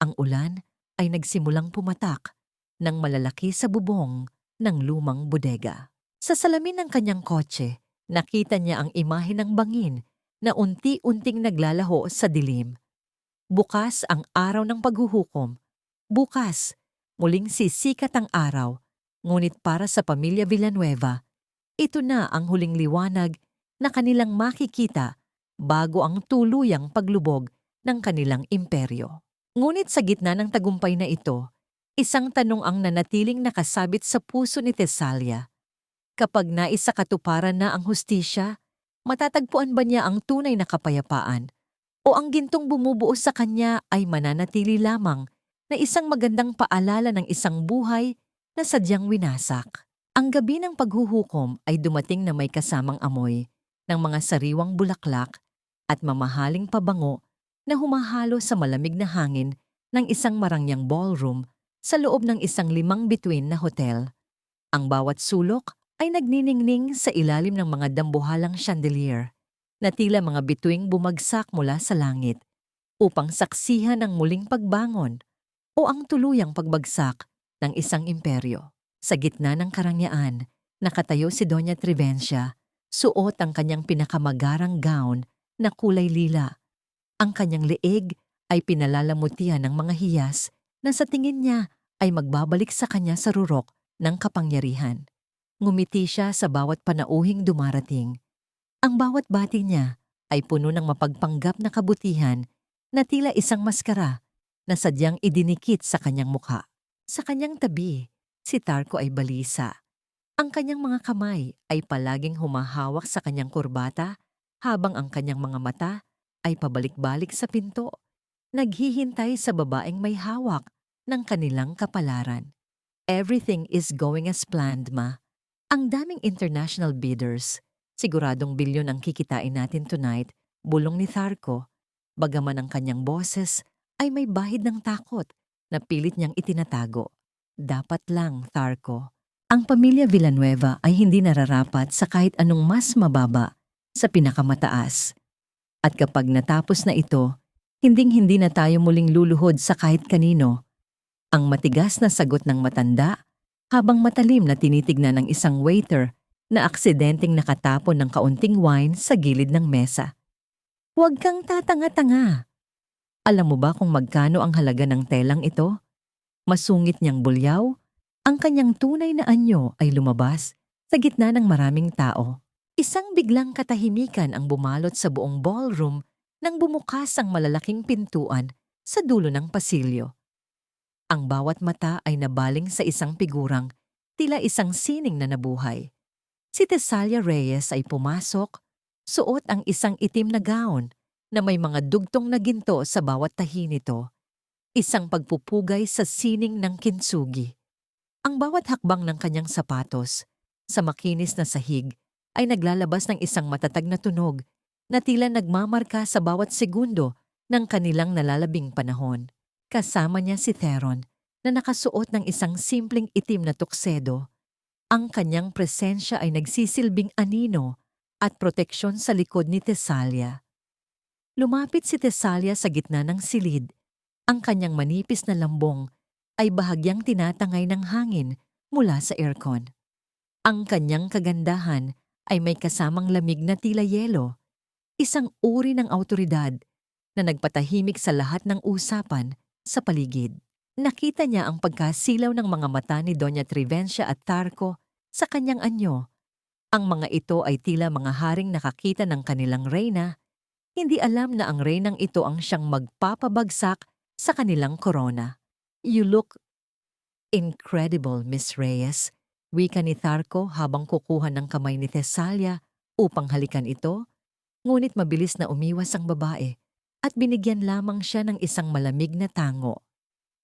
ang ulan ay nagsimulang pumatak ng malalaki sa bubong ng lumang bodega. Sa salamin ng kanyang kotse, nakita niya ang imahe ng bangin na unti-unting naglalaho sa dilim. Bukas ang araw ng paghuhukom. Bukas, muling sisikat ang araw. Ngunit para sa pamilya Villanueva, ito na ang huling liwanag na kanilang makikita bago ang tuluyang paglubog ng kanilang imperyo. Ngunit sa gitna ng tagumpay na ito, isang tanong ang nanatiling nakasabit sa puso ni Tesalia. Kapag naisakatuparan na ang hustisya, matatagpuan ba niya ang tunay na kapayapaan? O ang gintong bumubuo sa kanya ay mananatili lamang na isang magandang paalala ng isang buhay na sadyang winasak? Ang gabi ng paghuhukom ay dumating na may kasamang amoy ng mga sariwang bulaklak at mamahaling pabango na humahalo sa malamig na hangin ng isang marangyang ballroom sa loob ng isang 5 bituin na hotel. Ang bawat sulok ay nagniningning sa ilalim ng mga dambuhalang chandelier na tila mga bituing bumagsak mula sa langit upang saksihan ang muling pagbangon o ang tuluyang pagbagsak ng isang imperyo. Sa gitna ng karangyaan, nakatayo si Doña Trivencia, suot ang kanyang pinakamagarang gown na kulay lila. Ang kanyang leeg ay pinalalamutian ng mga hiyas na sa tingin niya ay magbabalik sa kanya sa rurok ng kapangyarihan. Ngumiti siya sa bawat panauhing dumarating. Ang bawat bati niya ay puno ng mapagpanggap na kabutihan na tila isang maskara na sadyang idinikit sa kanyang mukha. Sa kanyang tabi, si Tarko ay balisa. Ang kanyang mga kamay ay palaging humahawak sa kanyang kurbata habang ang kanyang mga mata ay pabalik-balik sa pinto, naghihintay sa babaeng may hawak ng kanilang kapalaran. Everything is going as planned, ma. Ang daming international bidders. Siguradong bilyon ang kikitain natin tonight, bulong ni Tarko. Bagaman ang kanyang boses ay may bahid ng takot na pilit niyang itinatago. Dapat lang, Tarko. Ang pamilya Villanueva ay hindi nararapat sa kahit anong mas mababa sa pinakamataas. At kapag natapos na ito, hinding-hindi na tayo muling luluhod sa kahit kanino. Ang matigas na sagot ng matanda habang matalim na tinitignan ng isang waiter na aksidenteng nakatapon ng kaunting wine sa gilid ng mesa. Huwag kang tatanga-tanga. Alam mo ba kung magkano ang halaga ng telang ito? Masungit niyang bulyaw, ang kanyang tunay na anyo ay lumabas sa gitna ng maraming tao. Isang biglang katahimikan ang bumalot sa buong ballroom nang bumukas ang malalaking pintuan sa dulo ng pasilyo. Ang bawat mata ay nabaling sa isang figurang tila isang sining na nabuhay. Si Tesalia Reyes ay pumasok, suot ang isang itim na gown na may mga dugtong na ginto sa bawat tahi nito, isang pagpupugay sa sining ng kintsugi. Ang bawat hakbang ng kanyang sapatos sa makinis na sahig ay naglalabas ng isang matatag na tunog na tila nagmamarka sa bawat segundo ng kanilang nalalabing panahon. Kasama niya si Theron na nakasuot ng isang simpleng itim na tuksedo. Ang kanyang presensya ay nagsisilbing anino at proteksyon sa likod ni Tesalia. Lumapit si Tesalia sa gitna ng silid. Ang kanyang manipis na lambong ay bahagyang tinatangay ng hangin mula sa aircon. Ang kanyang kagandahan ay may kasamang lamig na tila yelo, isang uri ng awtoridad na nagpatahimik sa lahat ng usapan sa paligid. Nakita niya ang pagkasilaw ng mga mata ni Doña Trivencia at Tarco sa kanyang anyo. Ang mga ito ay tila mga haring nakakita ng kanilang reyna, hindi alam na ang reynang ito ang siyang magpapabagsak sa kanilang korona. You look incredible, Miss Reyes, wika ni Tarco habang kukuha ng kamay ni Tesalia upang halikan ito, ngunit mabilis na umiwas ang babae at binigyan lamang siya ng isang malamig na tango.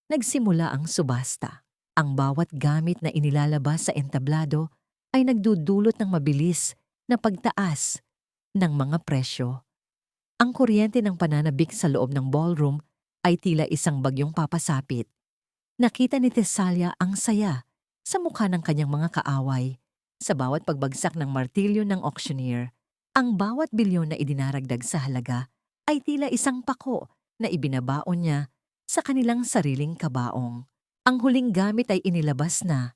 Nagsimula ang subasta. Ang bawat gamit na inilalabas sa entablado ay nagdudulot ng mabilis na pagtaas ng mga presyo. Ang kuryente ng pananabik sa loob ng ballroom ay tila isang bagyong papasapit. Nakita ni Tesalia ang saya sa mukha ng kanyang mga kaaway sa bawat pagbagsak ng martilyo ng auctioneer. Ang bawat bilyon na idinaragdag sa halaga ay tila isang pako na ibinabaon niya sa kanilang sariling kabaong. Ang huling gamit ay inilabas na,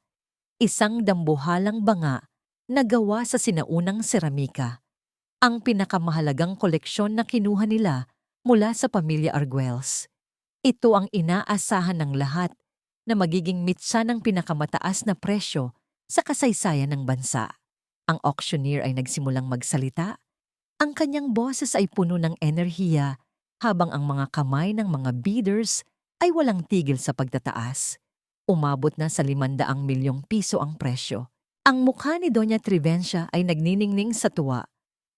isang dambuhalang banga na gawa sa sinaunang seramika. Ang pinakamahalagang koleksyon na kinuha nila mula sa pamilya Arguelles. Ito ang inaasahan ng lahat na magiging mitsa ng pinakamataas na presyo sa kasaysayan ng bansa. Ang auctioneer ay nagsimulang magsalita. Ang kanyang boses ay puno ng enerhiya habang ang mga kamay ng mga bidders ay walang tigil sa pagtataas. Umabot na sa 500 milyong piso ang presyo. Ang mukha ni Doña Trivencia ay nagniningning sa tuwa.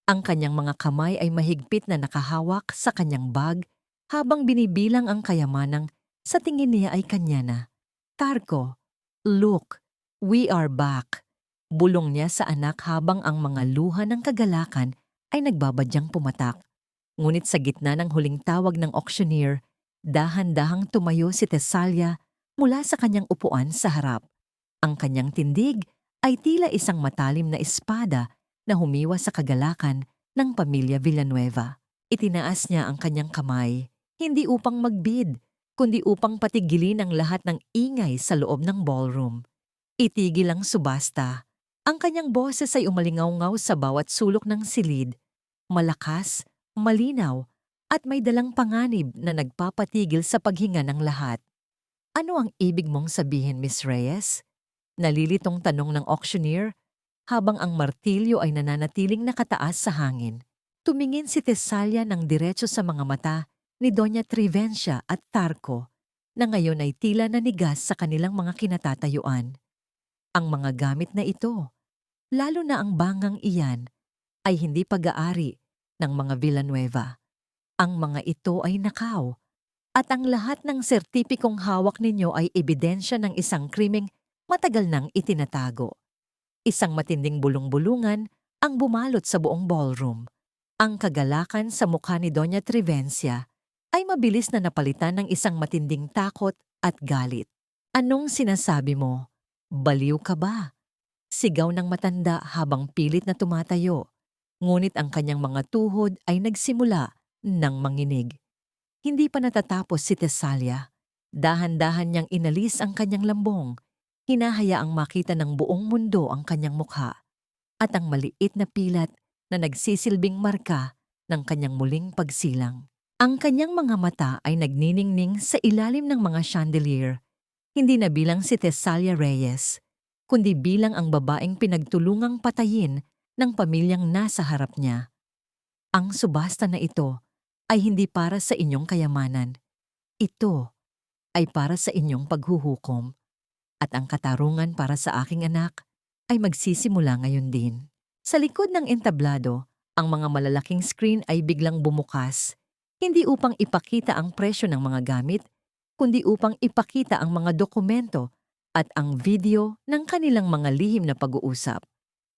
Ang kanyang mga kamay ay mahigpit na nakahawak sa kanyang bag habang binibilang ang kayamanang sa tingin niya ay kanya na. Tarco, look, we are back. Bulong niya sa anak habang ang mga luha ng kagalakan ay nagbabadyang pumatak. Ngunit sa gitna ng huling tawag ng auctioneer, dahan-dahang tumayo si Tesalia mula sa kanyang upuan sa harap. Ang kanyang tindig ay tila isang matalim na espada na humiwas sa kagalakan ng pamilya Villanueva. Itinaas niya ang kanyang kamay, hindi upang magbid, kundi upang patigilin ang lahat ng ingay sa loob ng ballroom. Itigil ang subasta. Ang kanyang boses ay umalingaw-ngaw sa bawat sulok ng silid, malakas, malinaw, at may dalang panganib na nagpapatigil sa paghinga ng lahat. Ano ang ibig mong sabihin, Miss Reyes? Nalilitong tanong ng auctioneer habang ang martilyo ay nananatiling nakataas sa hangin. Tumingin si Tesalia ng diretso sa mga mata ni Doña Trivencia at Tarco na ngayon ay tila nanigas sa kanilang mga kinatatayuan. Ang mga gamit na ito, lalo na ang bangang iyan, ay hindi pag-aari ng mga Villanueva. Ang mga ito ay nakaw, at ang lahat ng sertipikong hawak ninyo ay ebidensya ng isang krimeng matagal nang itinatago. Isang matinding bulong-bulungan ang bumalot sa buong ballroom. Ang kagalakan sa mukha ni Doña Trivencia ay mabilis na napalitan ng isang matinding takot at galit. Anong sinasabi mo? Baliw ka ba? Sigaw ng matanda habang pilit na tumatayo. Ngunit ang kanyang mga tuhod ay nagsimula nang manginig. Hindi pa natatapos si Tesalia. Dahan-dahan niyang inalis ang kanyang lambong. Hinahayaang makita ng buong mundo ang kanyang mukha at ang maliit na pilat na nagsisilbing marka ng kanyang muling pagsilang. Ang kanyang mga mata ay nagniningning sa ilalim ng mga chandelier, hindi na bilang si Tesalia Reyes, kundi bilang ang babaeng pinagtulungang patayin ng pamilyang nasa harap niya. Ang subasta na ito ay hindi para sa inyong kayamanan. Ito ay para sa inyong paghuhukom. At ang katarungan para sa aking anak ay magsisimula ngayon din. Sa likod ng entablado, ang mga malalaking screen ay biglang bumukas, hindi upang ipakita ang presyo ng mga gamit, kundi upang ipakita ang mga dokumento at ang video ng kanilang mga lihim na pag-uusap.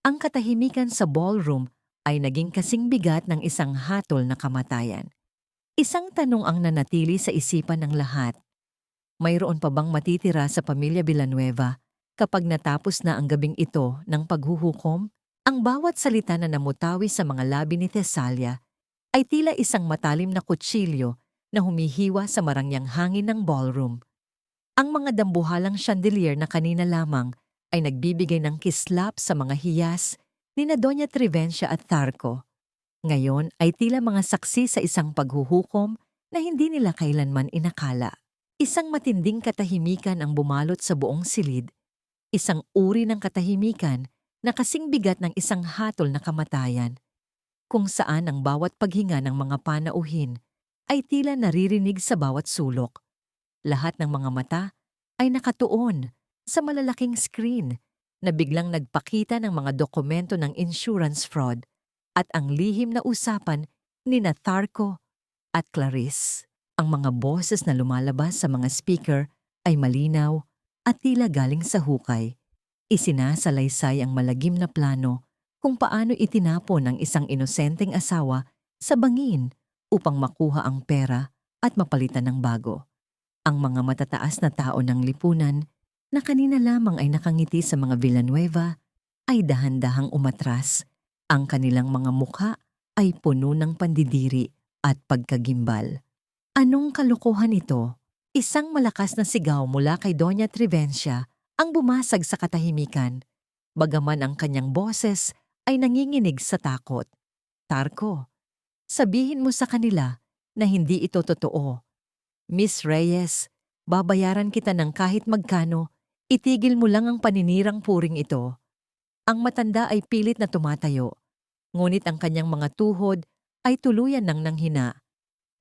Ang katahimikan sa ballroom ay naging kasing bigat ng isang hatol na kamatayan. Isang tanong ang nanatili sa isipan ng lahat. Mayroon pa bang matitira sa pamilya Villanueva kapag natapos na ang gabing ito ng paghuhukom? Ang bawat salita na namutawi sa mga labi ni Tesalia ay tila isang matalim na kutsilyo na humihiwa sa marangyang hangin ng ballroom. Ang mga dambuhalang chandelier na kanina lamang ay nagbibigay ng kislap sa mga hiyas ni na Doña Trivencia at Tarco. Ngayon ay tila mga saksi sa isang paghuhukom na hindi nila kailanman inakala. Isang matinding katahimikan ang bumalot sa buong silid, isang uri ng katahimikan na kasing bigat ng isang hatol na kamatayan, kung saan ang bawat paghinga ng mga panauhin ay tila naririnig sa bawat sulok. Lahat ng mga mata ay nakatuon sa malalaking screen na biglang nagpakita ng mga dokumento ng insurance fraud at ang lihim na usapan ni na Tarco at Clarice. Ang mga boses na lumalabas sa mga speaker ay malinaw at tila galing sa hukay. Isinasalaysay ang malagim na plano kung paano itinapon ang isang inosenteng asawa sa bangin upang makuha ang pera at mapalitan ng bago. Ang mga matataas na tao ng lipunan na kanina lamang ay nakangiti sa mga Villanueva ay dahan-dahang umatras. Ang kanilang mga mukha ay puno ng pandidiri at pagkagimbal. Anong kalokohan ito? Isang malakas na sigaw mula kay Doña Trivencia ang bumasag sa katahimikan, bagaman ang kanyang boses ay nanginginig sa takot. Tarco, sabihin mo sa kanila na hindi ito totoo. Miss Reyes, babayaran kita ng kahit magkano, itigil mo lang ang paninirang puring ito. Ang matanda ay pilit na tumatayo, ngunit ang kanyang mga tuhod ay tuluyan ng nanghina.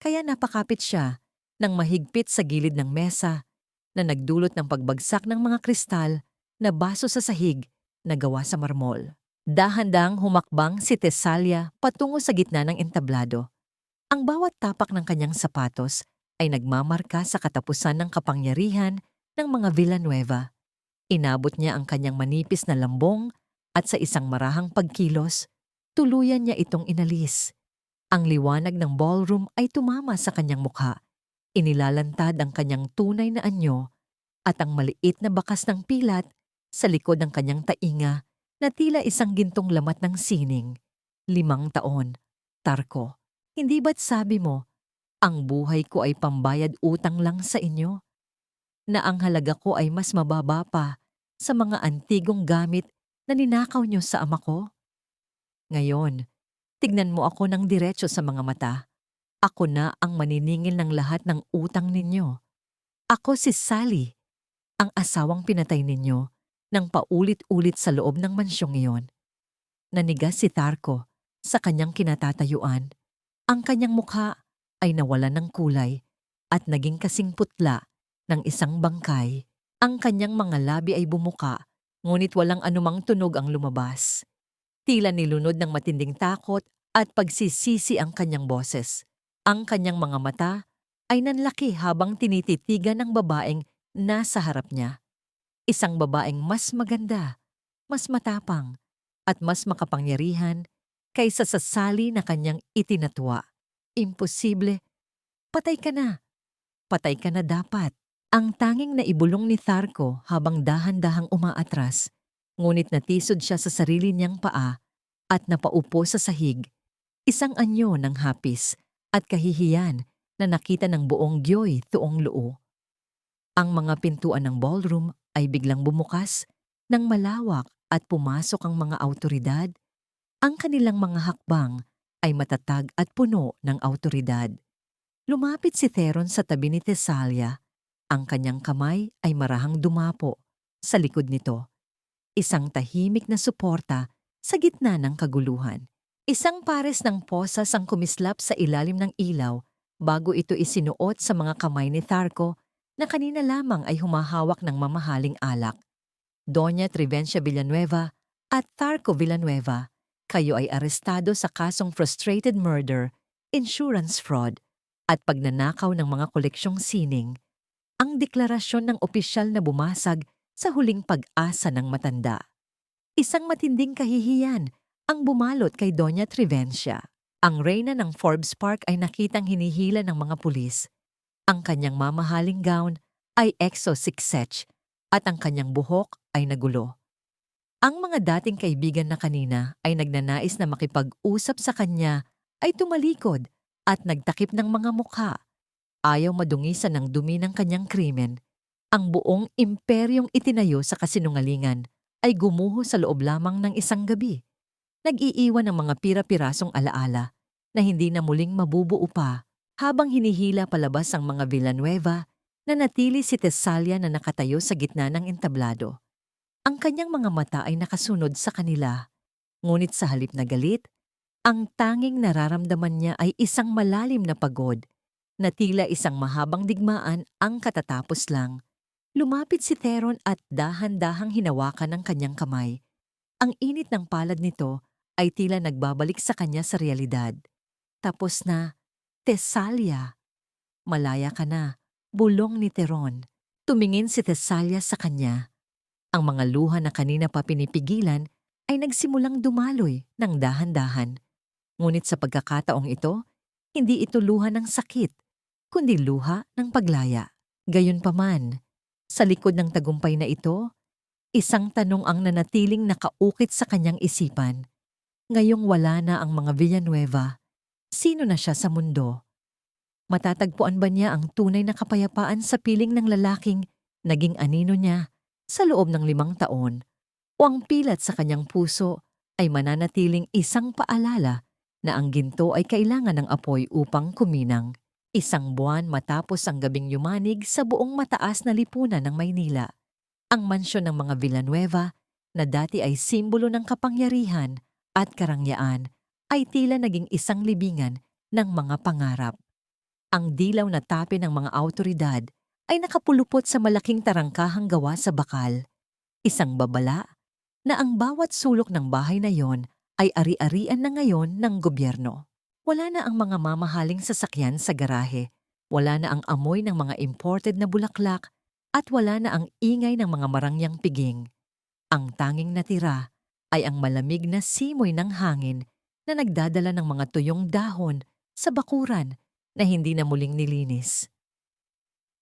Kaya napakapit siya ng mahigpit sa gilid ng mesa na nagdulot ng pagbagsak ng mga kristal na baso sa sahig na gawa sa marmol. Dahan-dahang humakbang si Tesalia patungo sa gitna ng entablado. Ang bawat tapak ng kanyang sapatos ay nagmamarka sa katapusan ng kapangyarihan ng mga Villanueva. Inabot niya ang kanyang manipis na lambong at sa isang marahang pagkilos, tuluyan niya itong inalis. Ang liwanag ng ballroom ay tumama sa kanyang mukha. Inilalantad ang kanyang tunay na anyo at ang maliit na bakas ng pilat sa likod ng kanyang tainga na tila isang gintong lamat ng sining. 5 taon. Tarco, hindi ba't sabi mo, ang buhay ko ay pambayad utang lang sa inyo? Na ang halaga ko ay mas mababa pa sa mga antigong gamit na ninakaw niyo sa ama ko? Ngayon, tignan mo ako ng diretso sa mga mata. Ako na ang maniningil ng lahat ng utang ninyo. Ako si Sally, ang asawang pinatay ninyo nang paulit-ulit sa loob ng mansyong iyon. Nanigas si Tarco sa kanyang kinatatayuan. Ang kanyang mukha ay nawalan ng kulay at naging kasing putla ng isang bangkay. Ang kanyang mga labi ay bumuka, ngunit walang anumang tunog ang lumabas. Tila nilunod ng matinding takot at pagsisisi ang kanyang boses. Ang kanyang mga mata ay nanlaki habang tinititigan ng babaeng nasa harap niya. Isang babaeng mas maganda, mas matapang, at mas makapangyarihan kaysa sa Sally na kanyang itinatwa. Imposible. Patay ka na. Patay ka na dapat. Ang tanging naibulong ni Tarco habang dahan-dahang umaatras, ngunit natisod siya sa sarili niyang paa at napaupo sa sahig. Isang anyo ng hapis at kahihiyan na nakita ng buong Gyoy Tuong Luo. Ang mga pintuan ng ballroom ay biglang bumukas ng malawak at pumasok ang mga awtoridad. Ang kanilang mga hakbang ay matatag at puno ng awtoridad. Lumapit si Theron sa tabi ni Thessalia. Ang kanyang kamay ay marahang dumapo sa likod nito. Isang tahimik na suporta sa gitna ng kaguluhan. Isang pares ng posas ang kumislap sa ilalim ng ilaw bago ito isinuot sa mga kamay ni Tharco na kanina lamang ay humahawak ng mamahaling alak. Doña Trivencia Villanueva at Tharco Villanueva, kayo ay arestado sa kasong frustrated murder, insurance fraud, at pagnanakaw ng mga koleksyong sining. Ang deklarasyon ng opisyal na bumasag sa huling pag-asa ng matanda. Isang matinding kahihiyan ang bumalot kay Doña Trivencia. Ang reyna ng Forbes Park ay nakitang hinihila ng mga pulis. Ang kanyang mamahaling gown ay exo-siksech at ang kanyang buhok ay nagulo. Ang mga dating kaibigan na kanina ay nagnanais na makipag-usap sa kanya ay tumalikod at nagtakip ng mga mukha. Ayaw madungisan ng dumi ng kanyang krimen. Ang buong imperyong itinayo sa kasinungalingan ay gumuho sa loob lamang ng isang gabi. Nag-iiwan ng mga pira-pirasong alaala na hindi na muling mabubuo pa habang hinihila palabas ang mga Villanueva na natili si Thessalia na nakatayo sa gitna ng entablado. Ang kanyang mga mata ay nakasunod sa kanila, ngunit sa halip na galit, ang tanging nararamdaman niya ay isang malalim na pagod na tila isang mahabang digmaan ang katatapos lang. Lumapit si Theron at dahan-dahang hinawakan ang kanyang kamay. Ang init ng palad nito ay tila nagbabalik sa kanya sa realidad. Tapos na, Thessalia. Malaya ka na, bulong ni Theron. Tumingin si Thessalia sa kanya. Ang mga luha na kanina pa pinipigilan ay nagsimulang dumaloy ng dahan-dahan. Ngunit sa pagkakataong ito, hindi ito luha ng sakit, kundi luha ng paglaya. Gayunpaman, sa likod ng tagumpay na ito, isang tanong ang nanatiling nakaukit sa kanyang isipan. Ngayong wala na ang mga Villanueva, sino na siya sa mundo? Matatagpuan ba niya ang tunay na kapayapaan sa piling ng lalaking naging anino niya sa loob ng 5 taon? O ang pilat sa kanyang puso ay mananatiling isang paalala na ang ginto ay kailangan ng apoy upang kuminang? Isang buwan matapos ang gabing yumanig sa buong mataas na lipunan ng Maynila, ang mansyon ng mga Villanueva na dati ay simbolo ng kapangyarihan at karangyaan ay tila naging isang libingan ng mga pangarap. Ang dilaw na tape ng mga awtoridad ay nakapulupot sa malaking tarangkahang gawa sa bakal. Isang babala na ang bawat sulok ng bahay na yon ay ari-arian na ngayon ng gobyerno. Wala na ang mga mamahaling sasakyan sa garahe, wala na ang amoy ng mga imported na bulaklak, at wala na ang ingay ng mga marangyang piging. Ang tanging natira ay ang malamig na simoy ng hangin na nagdadala ng mga tuyong dahon sa bakuran na hindi na muling nilinis.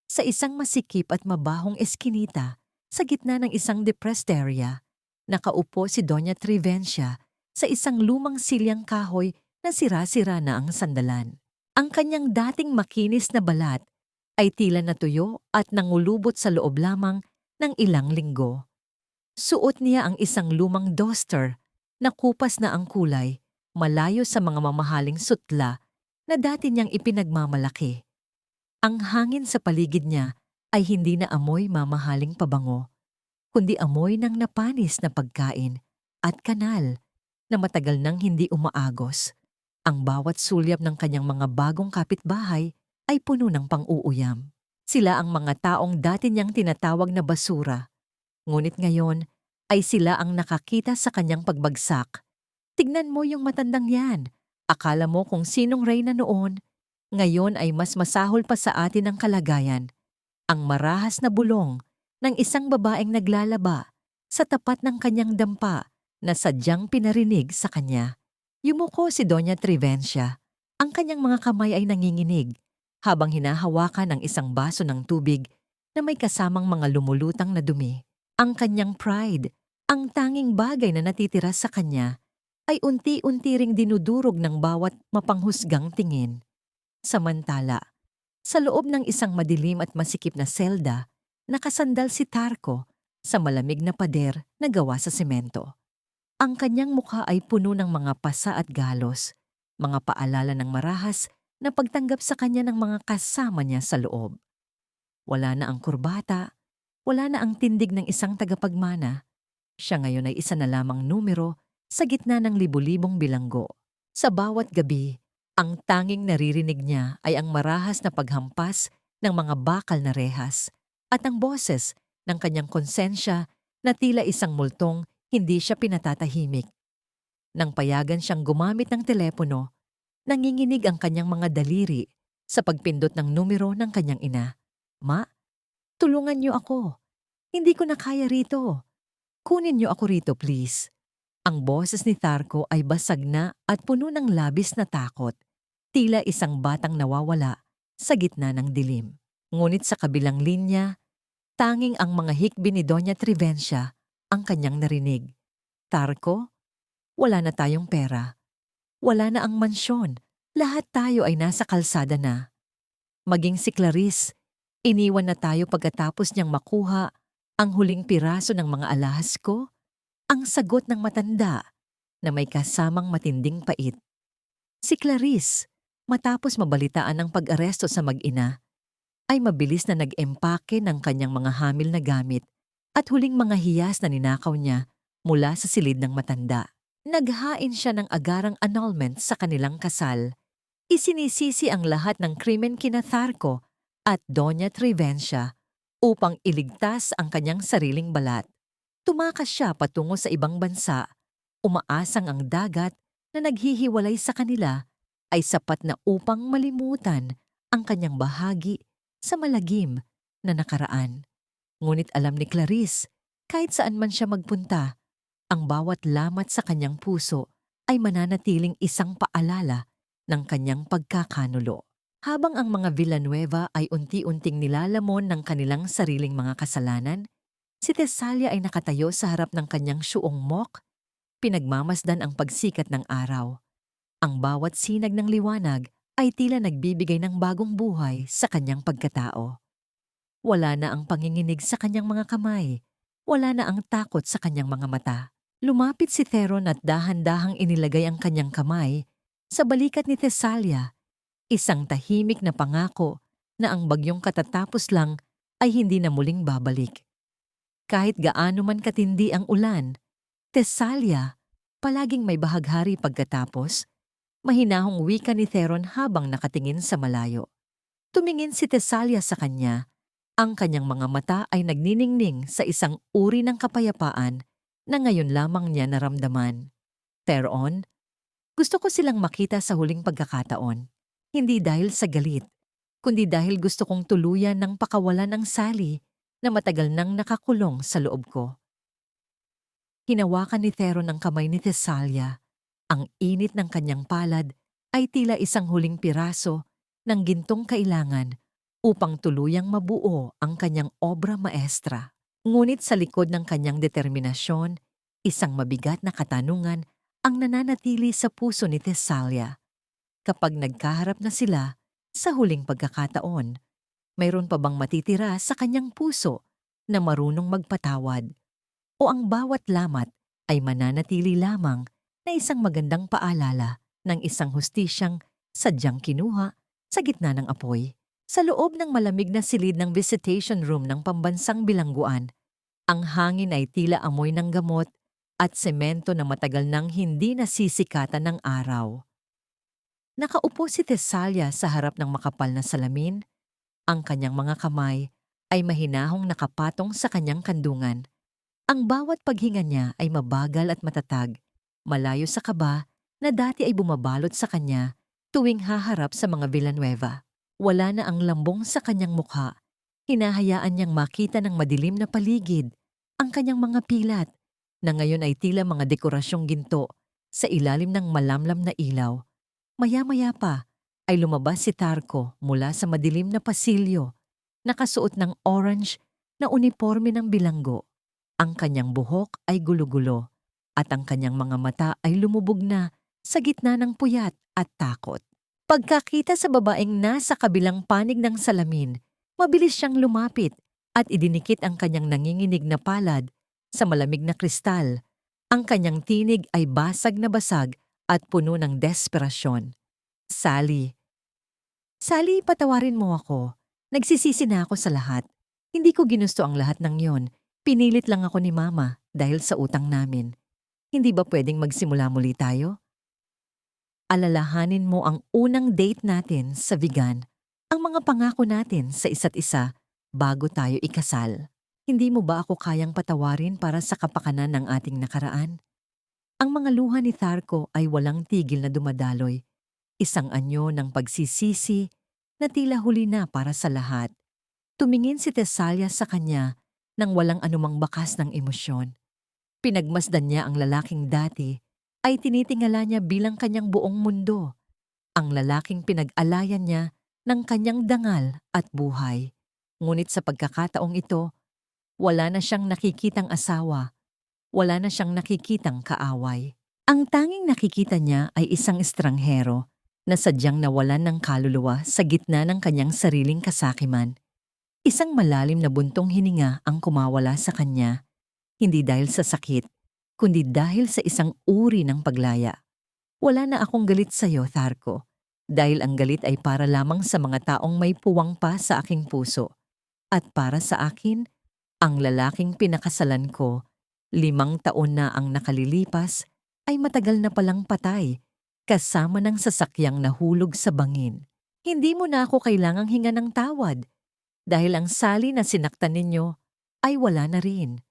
Sa isang masikip at mabahong eskinita, sa gitna ng isang depressed area, nakaupo si Doña Trivencia sa isang lumang silyang kahoy na sira-sira na ang sandalan. Ang kanyang dating makinis na balat ay tila natuyo at nangulubot sa loob lamang ng ilang linggo. Suot niya ang isang lumang duster na kupas na ang kulay, malayo sa mga mamahaling sutla na dati niyang ipinagmamalaki. Ang hangin sa paligid niya ay hindi na amoy mamahaling pabango, kundi amoy ng napanis na pagkain at kanal na matagal nang hindi umaagos. Ang bawat sulyap ng kanyang mga bagong kapitbahay ay puno ng pang-uuyam. Sila ang mga taong dati niyang tinatawag na basura. Ngunit ngayon ay sila ang nakakita sa kanyang pagbagsak. Tignan mo yung matandang yan. Akala mo kung sinong reyna noon. Ngayon ay mas masahol pa sa atin ang kalagayan. Ang marahas na bulong ng isang babaeng naglalaba sa tapat ng kanyang dampa na sadyang pinarinig sa kanya. Yumuko si Doña Trivencia. Ang kanyang mga kamay ay nanginginig habang hinahawakan ang isang baso ng tubig na may kasamang mga lumulutang na dumi. Ang kanyang pride, ang tanging bagay na natitira sa kanya, ay unti-unti ring dinudurog ng bawat mapanghusgang tingin. Samantala, sa loob ng isang madilim at masikip na selda, nakasandal si Tarko sa malamig na pader na gawa sa semento. Ang kanyang mukha ay puno ng mga pasa at galos, mga paalala ng marahas na pagtanggap sa kanya ng mga kasama niya sa loob. Wala na ang kurbata, wala na ang tindig ng isang tagapagmana. Siya ngayon ay isa na lamang numero sa gitna ng libu-libong bilanggo. Sa bawat gabi, ang tanging naririnig niya ay ang marahas na paghampas ng mga bakal na rehas at ang boses ng kanyang konsensya na tila isang multong hindi siya pinatatahimik. Nang payagan siyang gumamit ng telepono, nanginginig ang kanyang mga daliri sa pagpindot ng numero ng kanyang ina. "Ma, tulungan niyo ako. Hindi ko na kaya rito. Kunin niyo ako rito, please." Ang boses ni Tarko ay basag na at puno ng labis na takot, tila isang batang nawawala sa gitna ng dilim. Ngunit sa kabilang linya, tanging ang mga hikbi ni Doña Trivencia ang kanyang narinig. "Tarko, wala na tayong pera. Wala na ang mansyon. Lahat tayo ay nasa kalsada na. Maging si Clarice, iniwan na tayo pagkatapos niyang makuha ang huling piraso ng mga alahas ko." Ang sagot ng matanda na may kasamang matinding pait. Si Clarice, matapos mabalitaan ang pag-aresto sa mag-ina, ay mabilis na nag-empake ng kanyang mga hamil na gamit at huling mga hiyas na ninakaw niya mula sa silid ng matanda. Naghain siya ng agarang annulment sa kanilang kasal. Isinisisi ang lahat ng krimen kina Tarko at Doña Trivencia upang iligtas ang kanyang sariling balat. Tumakas siya patungo sa ibang bansa, umaasang ang dagat na naghihiwalay sa kanila ay sapat na upang malimutan ang kanyang bahagi sa malagim na nakaraan. Ngunit alam ni Clarice, kahit saan man siya magpunta, ang bawat lamat sa kanyang puso ay mananatiling isang paalala ng kanyang pagkakanulo. Habang ang mga Villanueva ay unti-unting nilalamon ng kanilang sariling mga kasalanan, si Tesalia ay nakatayo sa harap ng kanyang syuong mok, pinagmamasdan ang pagsikat ng araw. Ang bawat sinag ng liwanag ay tila nagbibigay ng bagong buhay sa kanyang pagkatao. Wala na ang panginginig sa kanyang mga kamay, wala na ang takot sa kanyang mga mata. Lumapit si Theron at dahan-dahang inilagay ang kanyang kamay sa balikat ni Tesalia, isang tahimik na pangako na ang bagyong katatapos lang ay hindi na muling babalik. Kahit gaano man katindi ang ulan, Tesalia, palaging may bahaghari pagkatapos, mahinahong wika ni Theron habang nakatingin sa malayo. Tumingin si Tesalia sa kanya, ang kanyang mga mata ay nagniningning sa isang uri ng kapayapaan na ngayon lamang niya naramdaman. "Theron, gusto ko silang makita sa huling pagkakataon. Hindi dahil sa galit, kundi dahil gusto kong tuluyan ng pakawalan ng Sally na matagal nang nakakulong sa loob ko." Hinawakan ni Theron ang kamay ni Tesalia. Ang init ng kanyang palad ay tila isang huling piraso ng gintong kailangan upang tuluyang mabuo ang kanyang obra maestra. Ngunit sa likod ng kanyang determinasyon, isang mabigat na katanungan ang nananatili sa puso ni Tesalia. Kapag nagkaharap na sila sa huling pagkakataon, mayroon pa bang matitira sa kanyang puso na marunong magpatawad? O ang bawat lamat ay mananatili lamang na isang magandang paalala ng isang hustisyang sadyang kinuha sa gitna ng apoy? Sa loob ng malamig na silid ng visitation room ng pambansang bilangguan, ang hangin ay tila amoy ng gamot at semento na matagal nang hindi nasisikatan ng araw. Nakaupo si Tesalia sa harap ng makapal na salamin. Ang kanyang mga kamay ay mahinahong nakapatong sa kanyang kandungan. Ang bawat paghinga niya ay mabagal at matatag, malayo sa kaba na dati ay bumabalot sa kanya tuwing haharap sa mga Villanueva. Wala na ang lambong sa kanyang mukha. Hinahayaan niyang makita ng madilim na paligid ang kanyang mga pilat na ngayon ay tila mga dekorasyong ginto sa ilalim ng malamlam na ilaw. Maya-maya pa ay lumabas si Tarko mula sa madilim na pasilyo, nakasuot ng orange na uniforme ng bilanggo. Ang kanyang buhok ay gulo-gulo at ang kanyang mga mata ay lumubog na sa gitna ng puyat at takot. Pagkakita sa babaeng nasa kabilang panig ng salamin, mabilis siyang lumapit at idinikit ang kanyang nanginginig na palad sa malamig na kristal. Ang kanyang tinig ay basag na basag at puno ng desperasyon. Sally. Sally, patawarin mo ako. Nagsisisi na ako sa lahat. Hindi ko ginusto ang lahat ng yon. Pinilit lang ako ni Mama dahil sa utang namin. Hindi ba pwedeng magsimula muli tayo? Alalahanin mo ang unang date natin sa vegan, ang mga pangako natin sa isa't isa bago tayo ikasal. Hindi mo ba ako kayang patawarin para sa kapakanan ng ating nakaraan? Ang mga luha ni Tharko ay walang tigil na dumadaloy. Isang anyo ng pagsisisi na tila huli na para sa lahat. Tumingin si Tesalia sa kanya nang walang anumang bakas ng emosyon. Pinagmasdan niya ang lalaking dati ay tinitingala niya bilang kanyang buong mundo. Ang lalaking pinag-alayan niya ng kanyang dangal at buhay. Ngunit sa pagkakataong ito, wala na siyang nakikitang asawa. Wala na siyang nakikitang kaaway. Ang tanging nakikita niya ay isang estranghero na sadyang nawalan ng kaluluwa sa gitna ng kanyang sariling kasakiman. Isang malalim na buntong hininga ang kumawala sa kanya, hindi dahil sa sakit, kundi dahil sa isang uri ng paglaya. Wala na akong galit sa iyo, Tharko, dahil ang galit ay para lamang sa mga taong may puwang pa sa aking puso. At para sa akin, ang lalaking pinakasalan ko, 5 taon na ang nakalilipas, ay matagal na palang patay, kasama ng sasakyang nahulog sa bangin. Hindi mo na ako kailangang hinga ng tawad, dahil ang Sally na sinaktan ninyo ay wala na rin.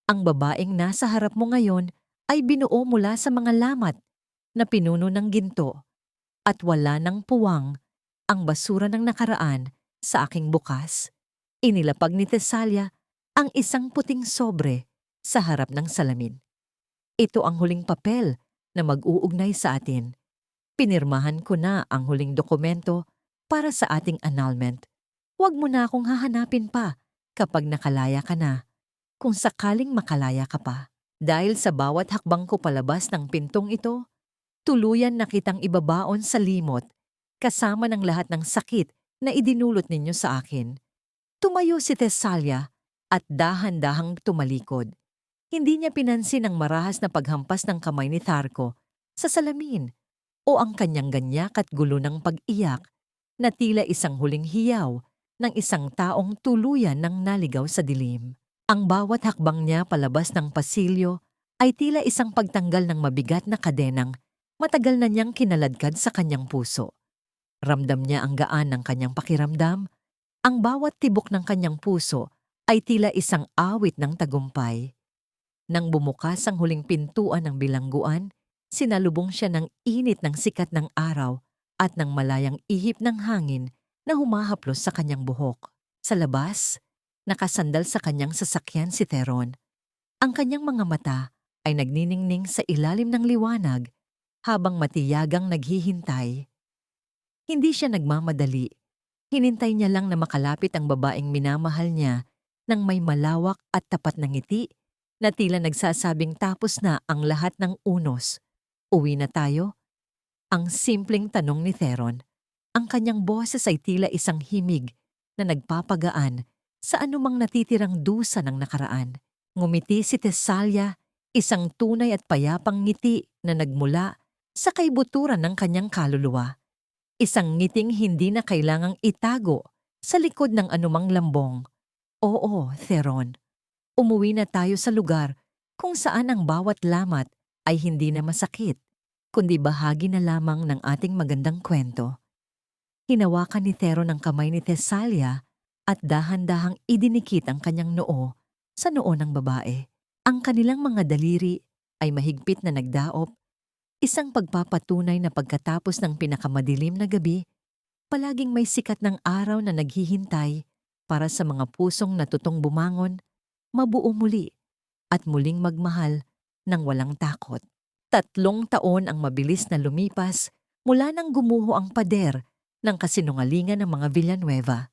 Ang babaeng nasa harap mo ngayon ay binuo mula sa mga lamat na pinuno ng ginto at wala ng puwang ang basura ng nakaraan sa aking bukas. Inilapag ni Tesalia ang isang puting sobre sa harap ng salamin. Ito ang huling papel na mag-uugnay sa atin. Pinirmahan ko na ang huling dokumento para sa ating annulment. Huwag mo na akong hahanapin pa kapag nakalaya ka na, kung sakaling makalaya ka pa. Dahil sa bawat hakbang ko palabas ng pintong ito, tuluyan na kitang ibabaon sa limot, kasama ng lahat ng sakit na idinulot ninyo sa akin. Tumayo si Tesalia at dahan-dahang tumalikod. Hindi niya pinansin ang marahas na paghampas ng kamay ni Tharko sa salamin o ang kanyang ganyak at gulo ng pag-iyak na tila isang huling hiyaw ng isang taong tuluyan ng naligaw sa dilim. Ang bawat hakbang niya palabas ng pasilyo ay tila isang pagtanggal ng mabigat na kadenang matagal na niyang kinaladkad sa kanyang puso. Ramdam niya ang gaan ng kanyang pakiramdam. Ang bawat tibok ng kanyang puso ay tila isang awit ng tagumpay. Nang bumukas ang huling pintuan ng bilangguan, sinalubong siya ng init ng sikat ng araw at ng malayang ihip ng hangin na humahaplos sa kanyang buhok. Sa labas, nakasandal sa kanyang sasakyan si Theron. Ang kanyang mga mata ay nagniningning sa ilalim ng liwanag habang matiyagang naghihintay. Hindi siya nagmamadali. Hinintay niya lang na makalapit ang babaeng minamahal niya nang may malawak at tapat na ngiti na tila nagsasabing tapos na ang lahat ng unos. Uwi na tayo? Ang simpleng tanong ni Theron. Ang kanyang boses ay tila isang himig na nagpapagaan sa anumang natitirang dusa ng nakaraan. Ngumiti si Tesalia, isang tunay at payapang ngiti na nagmula sa kaibuturan ng kanyang kaluluwa. Isang ngiting hindi na kailangang itago sa likod ng anumang lambong. Oo, Theron. Umuwi na tayo sa lugar kung saan ang bawat lamat ay hindi na masakit, kundi bahagi na lamang ng ating magandang kwento. Hinawakan ni Theron ang kamay ni Tesalia at dahan-dahang idinikit ang kanyang noo sa noo ng babae. Ang kanilang mga daliri ay mahigpit na nagdaop, isang pagpapatunay na pagkatapos ng pinakamadilim na gabi, palaging may sikat ng araw na naghihintay para sa mga pusong natutong bumangon, mabuo muli at muling magmahal ng walang takot. 3 taon ang mabilis na lumipas mula nang gumuho ang pader ng kasinungalingan ng mga Villanueva.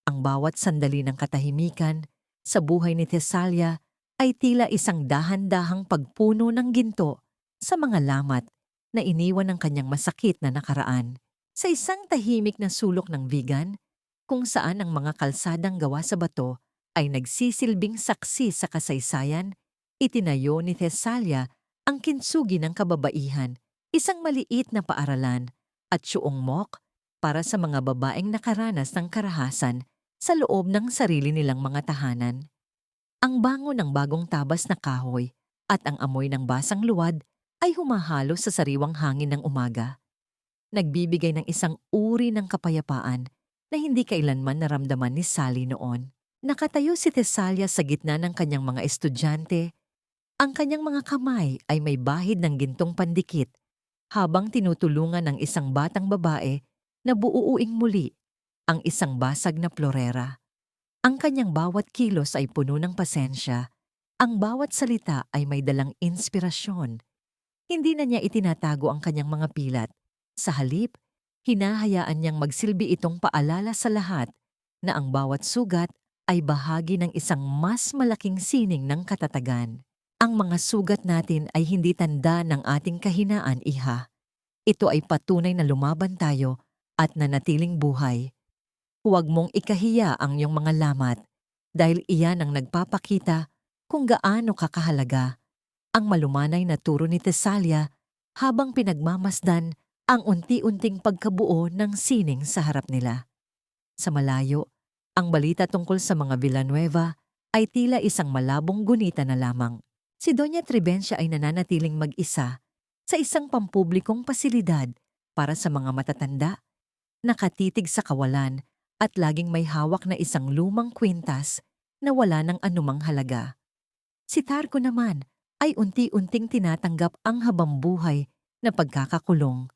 Ang bawat sandali ng katahimikan sa buhay ni Tesalia ay tila isang dahan-dahang pagpuno ng ginto sa mga lamat na iniwan ng kanyang masakit na nakaraan. Sa isang tahimik na sulok ng Vigan, kung saan ang mga kalsadang gawa sa bato ay nagsisilbing saksi sa kasaysayan, itinayo ni Thessalia ang kintsugi ng kababaihan, isang maliit na paaralan at syuong mok para sa mga babaeng nakaranas ng karahasan sa loob ng sarili nilang mga tahanan. Ang bango ng bagong tabas na kahoy at ang amoy ng basang luwad ay humahalo sa sariwang hangin ng umaga. Nagbibigay ng isang uri ng kapayapaan na hindi kailanman naramdaman ni Sally noon. Nakatayo si Thessalia sa gitna ng kanyang mga estudyante. Ang kanyang mga kamay ay may bahid ng gintong pandikit habang tinutulungan ng isang batang babae na buuuing muli ang isang basag na florera. Ang kanyang bawat kilos ay puno ng pasensya. Ang bawat salita ay may dalang inspirasyon. Hindi na niya itinatago ang kanyang mga pilat. Sa halip, hinahayaan niyang magsilbi itong paalala sa lahat na ang bawat sugat ay bahagi ng isang mas malaking sining ng katatagan. Ang mga sugat natin ay hindi tanda ng ating kahinaan, iha. Ito ay patunay na lumaban tayo at nanatiling buhay. Huwag mong ikahiya ang iyong mga lamat dahil iyan ang nagpapakita kung gaano kakahalaga. Ang malumanay na turo ni Thessalia habang pinagmamasdan ang unti-unting pagkabuo ng sining sa harap nila. Sa malayo, ang balita tungkol sa mga Villanueva ay tila isang malabong gunita na lamang. Si Doña Tribencia ay nananatiling mag-isa sa isang pampublikong pasilidad para sa mga matatanda, nakatitig sa kawalan at laging may hawak na isang lumang kwintas na wala ng anumang halaga. Si Tarko naman ay unti-unting tinatanggap ang habambuhay na pagkakakulong.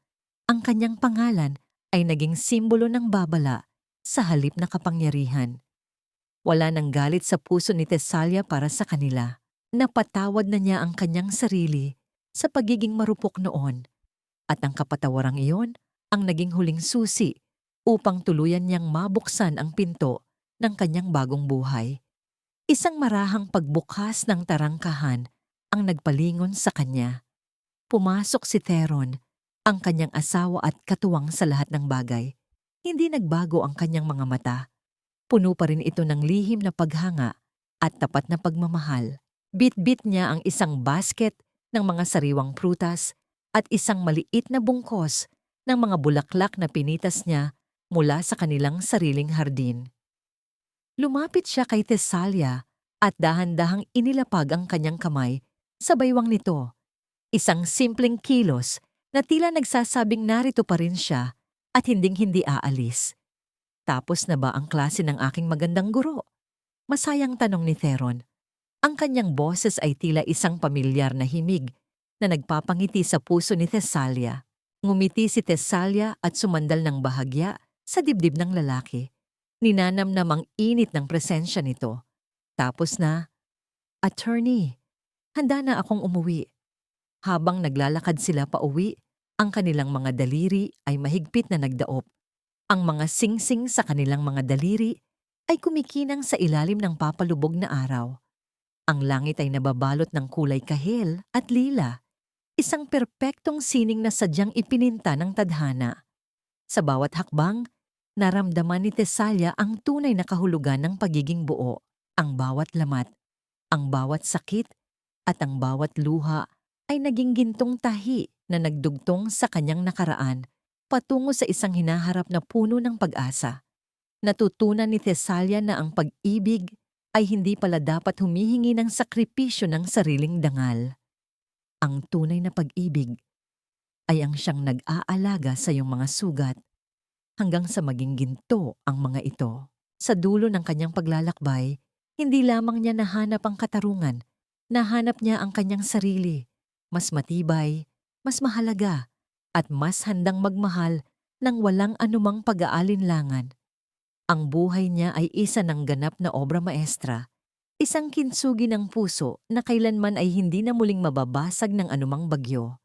Ang kanyang pangalan ay naging simbolo ng babala sa halip na kapangyarihan. Wala nang galit sa puso ni Thessalia para sa kanila. Napatawad na niya ang kanyang sarili sa pagiging marupok noon. At ang kapatawarang iyon ang naging huling susi upang tuluyan niyang mabuksan ang pinto ng kanyang bagong buhay. Isang marahang pagbukas ng tarangkahan ang nagpalingon sa kanya. Pumasok si Theron, ang kanyang asawa at katuwang sa lahat ng bagay. Hindi nagbago ang kanyang mga mata. Puno pa rin ito ng lihim na paghanga at tapat na pagmamahal. Bit-bit niya ang isang basket ng mga sariwang prutas at isang maliit na bungkos ng mga bulaklak na pinitas niya mula sa kanilang sariling hardin. Lumapit siya kay Thessalia at dahan-dahang inilapag ang kanyang kamay sa baywang nito. Isang simpleng kilos na tila nagsasabing narito pa rin siya at hinding-hindi aalis. Tapos na ba ang klase ng aking magandang guro? Masayang tanong ni Theron. Ang kanyang boses ay tila isang pamilyar na himig na nagpapangiti sa puso ni Thessalia. Ngumiti si Thessalia at sumandal ng bahagya sa dibdib ng lalaki. Ninanamnam ang init ng presensya nito. Tapos na, "Attorney, handa na akong umuwi." Habang naglalakad sila pauwi, ang kanilang mga daliri ay mahigpit na nagdaop. Ang mga singsing sa kanilang mga daliri ay kumikinang sa ilalim ng papalubog na araw. Ang langit ay nababalot ng kulay kahel at lila, isang perpektong sining na sadyang ipininta ng tadhana. Sa bawat hakbang, naramdaman ni Thessalia ang tunay na kahulugan ng pagiging buo, ang bawat lamat, ang bawat sakit, at ang bawat luha ay naging gintong tahi na nagdugtong sa kanyang nakaraan patungo sa isang hinaharap na puno ng pag-asa. Natutunan ni Thessalia na ang pag-ibig ay hindi pala dapat humihingi ng sakripisyo ng sariling dangal. Ang tunay na pag-ibig ay ang siyang nag-aalaga sa iyong mga sugat hanggang sa maging ginto ang mga ito. Sa dulo ng kanyang paglalakbay, hindi lamang niya nahanap ang katarungan, nahanap niya ang kanyang sarili, mas matibay, mas mahalaga, at mas handang magmahal ng walang anumang pag-aalinlangan. Ang buhay niya ay isa ng ganap na obra maestra, isang kintsugi ng puso na kailanman ay hindi na muling mababasag ng anumang bagyo.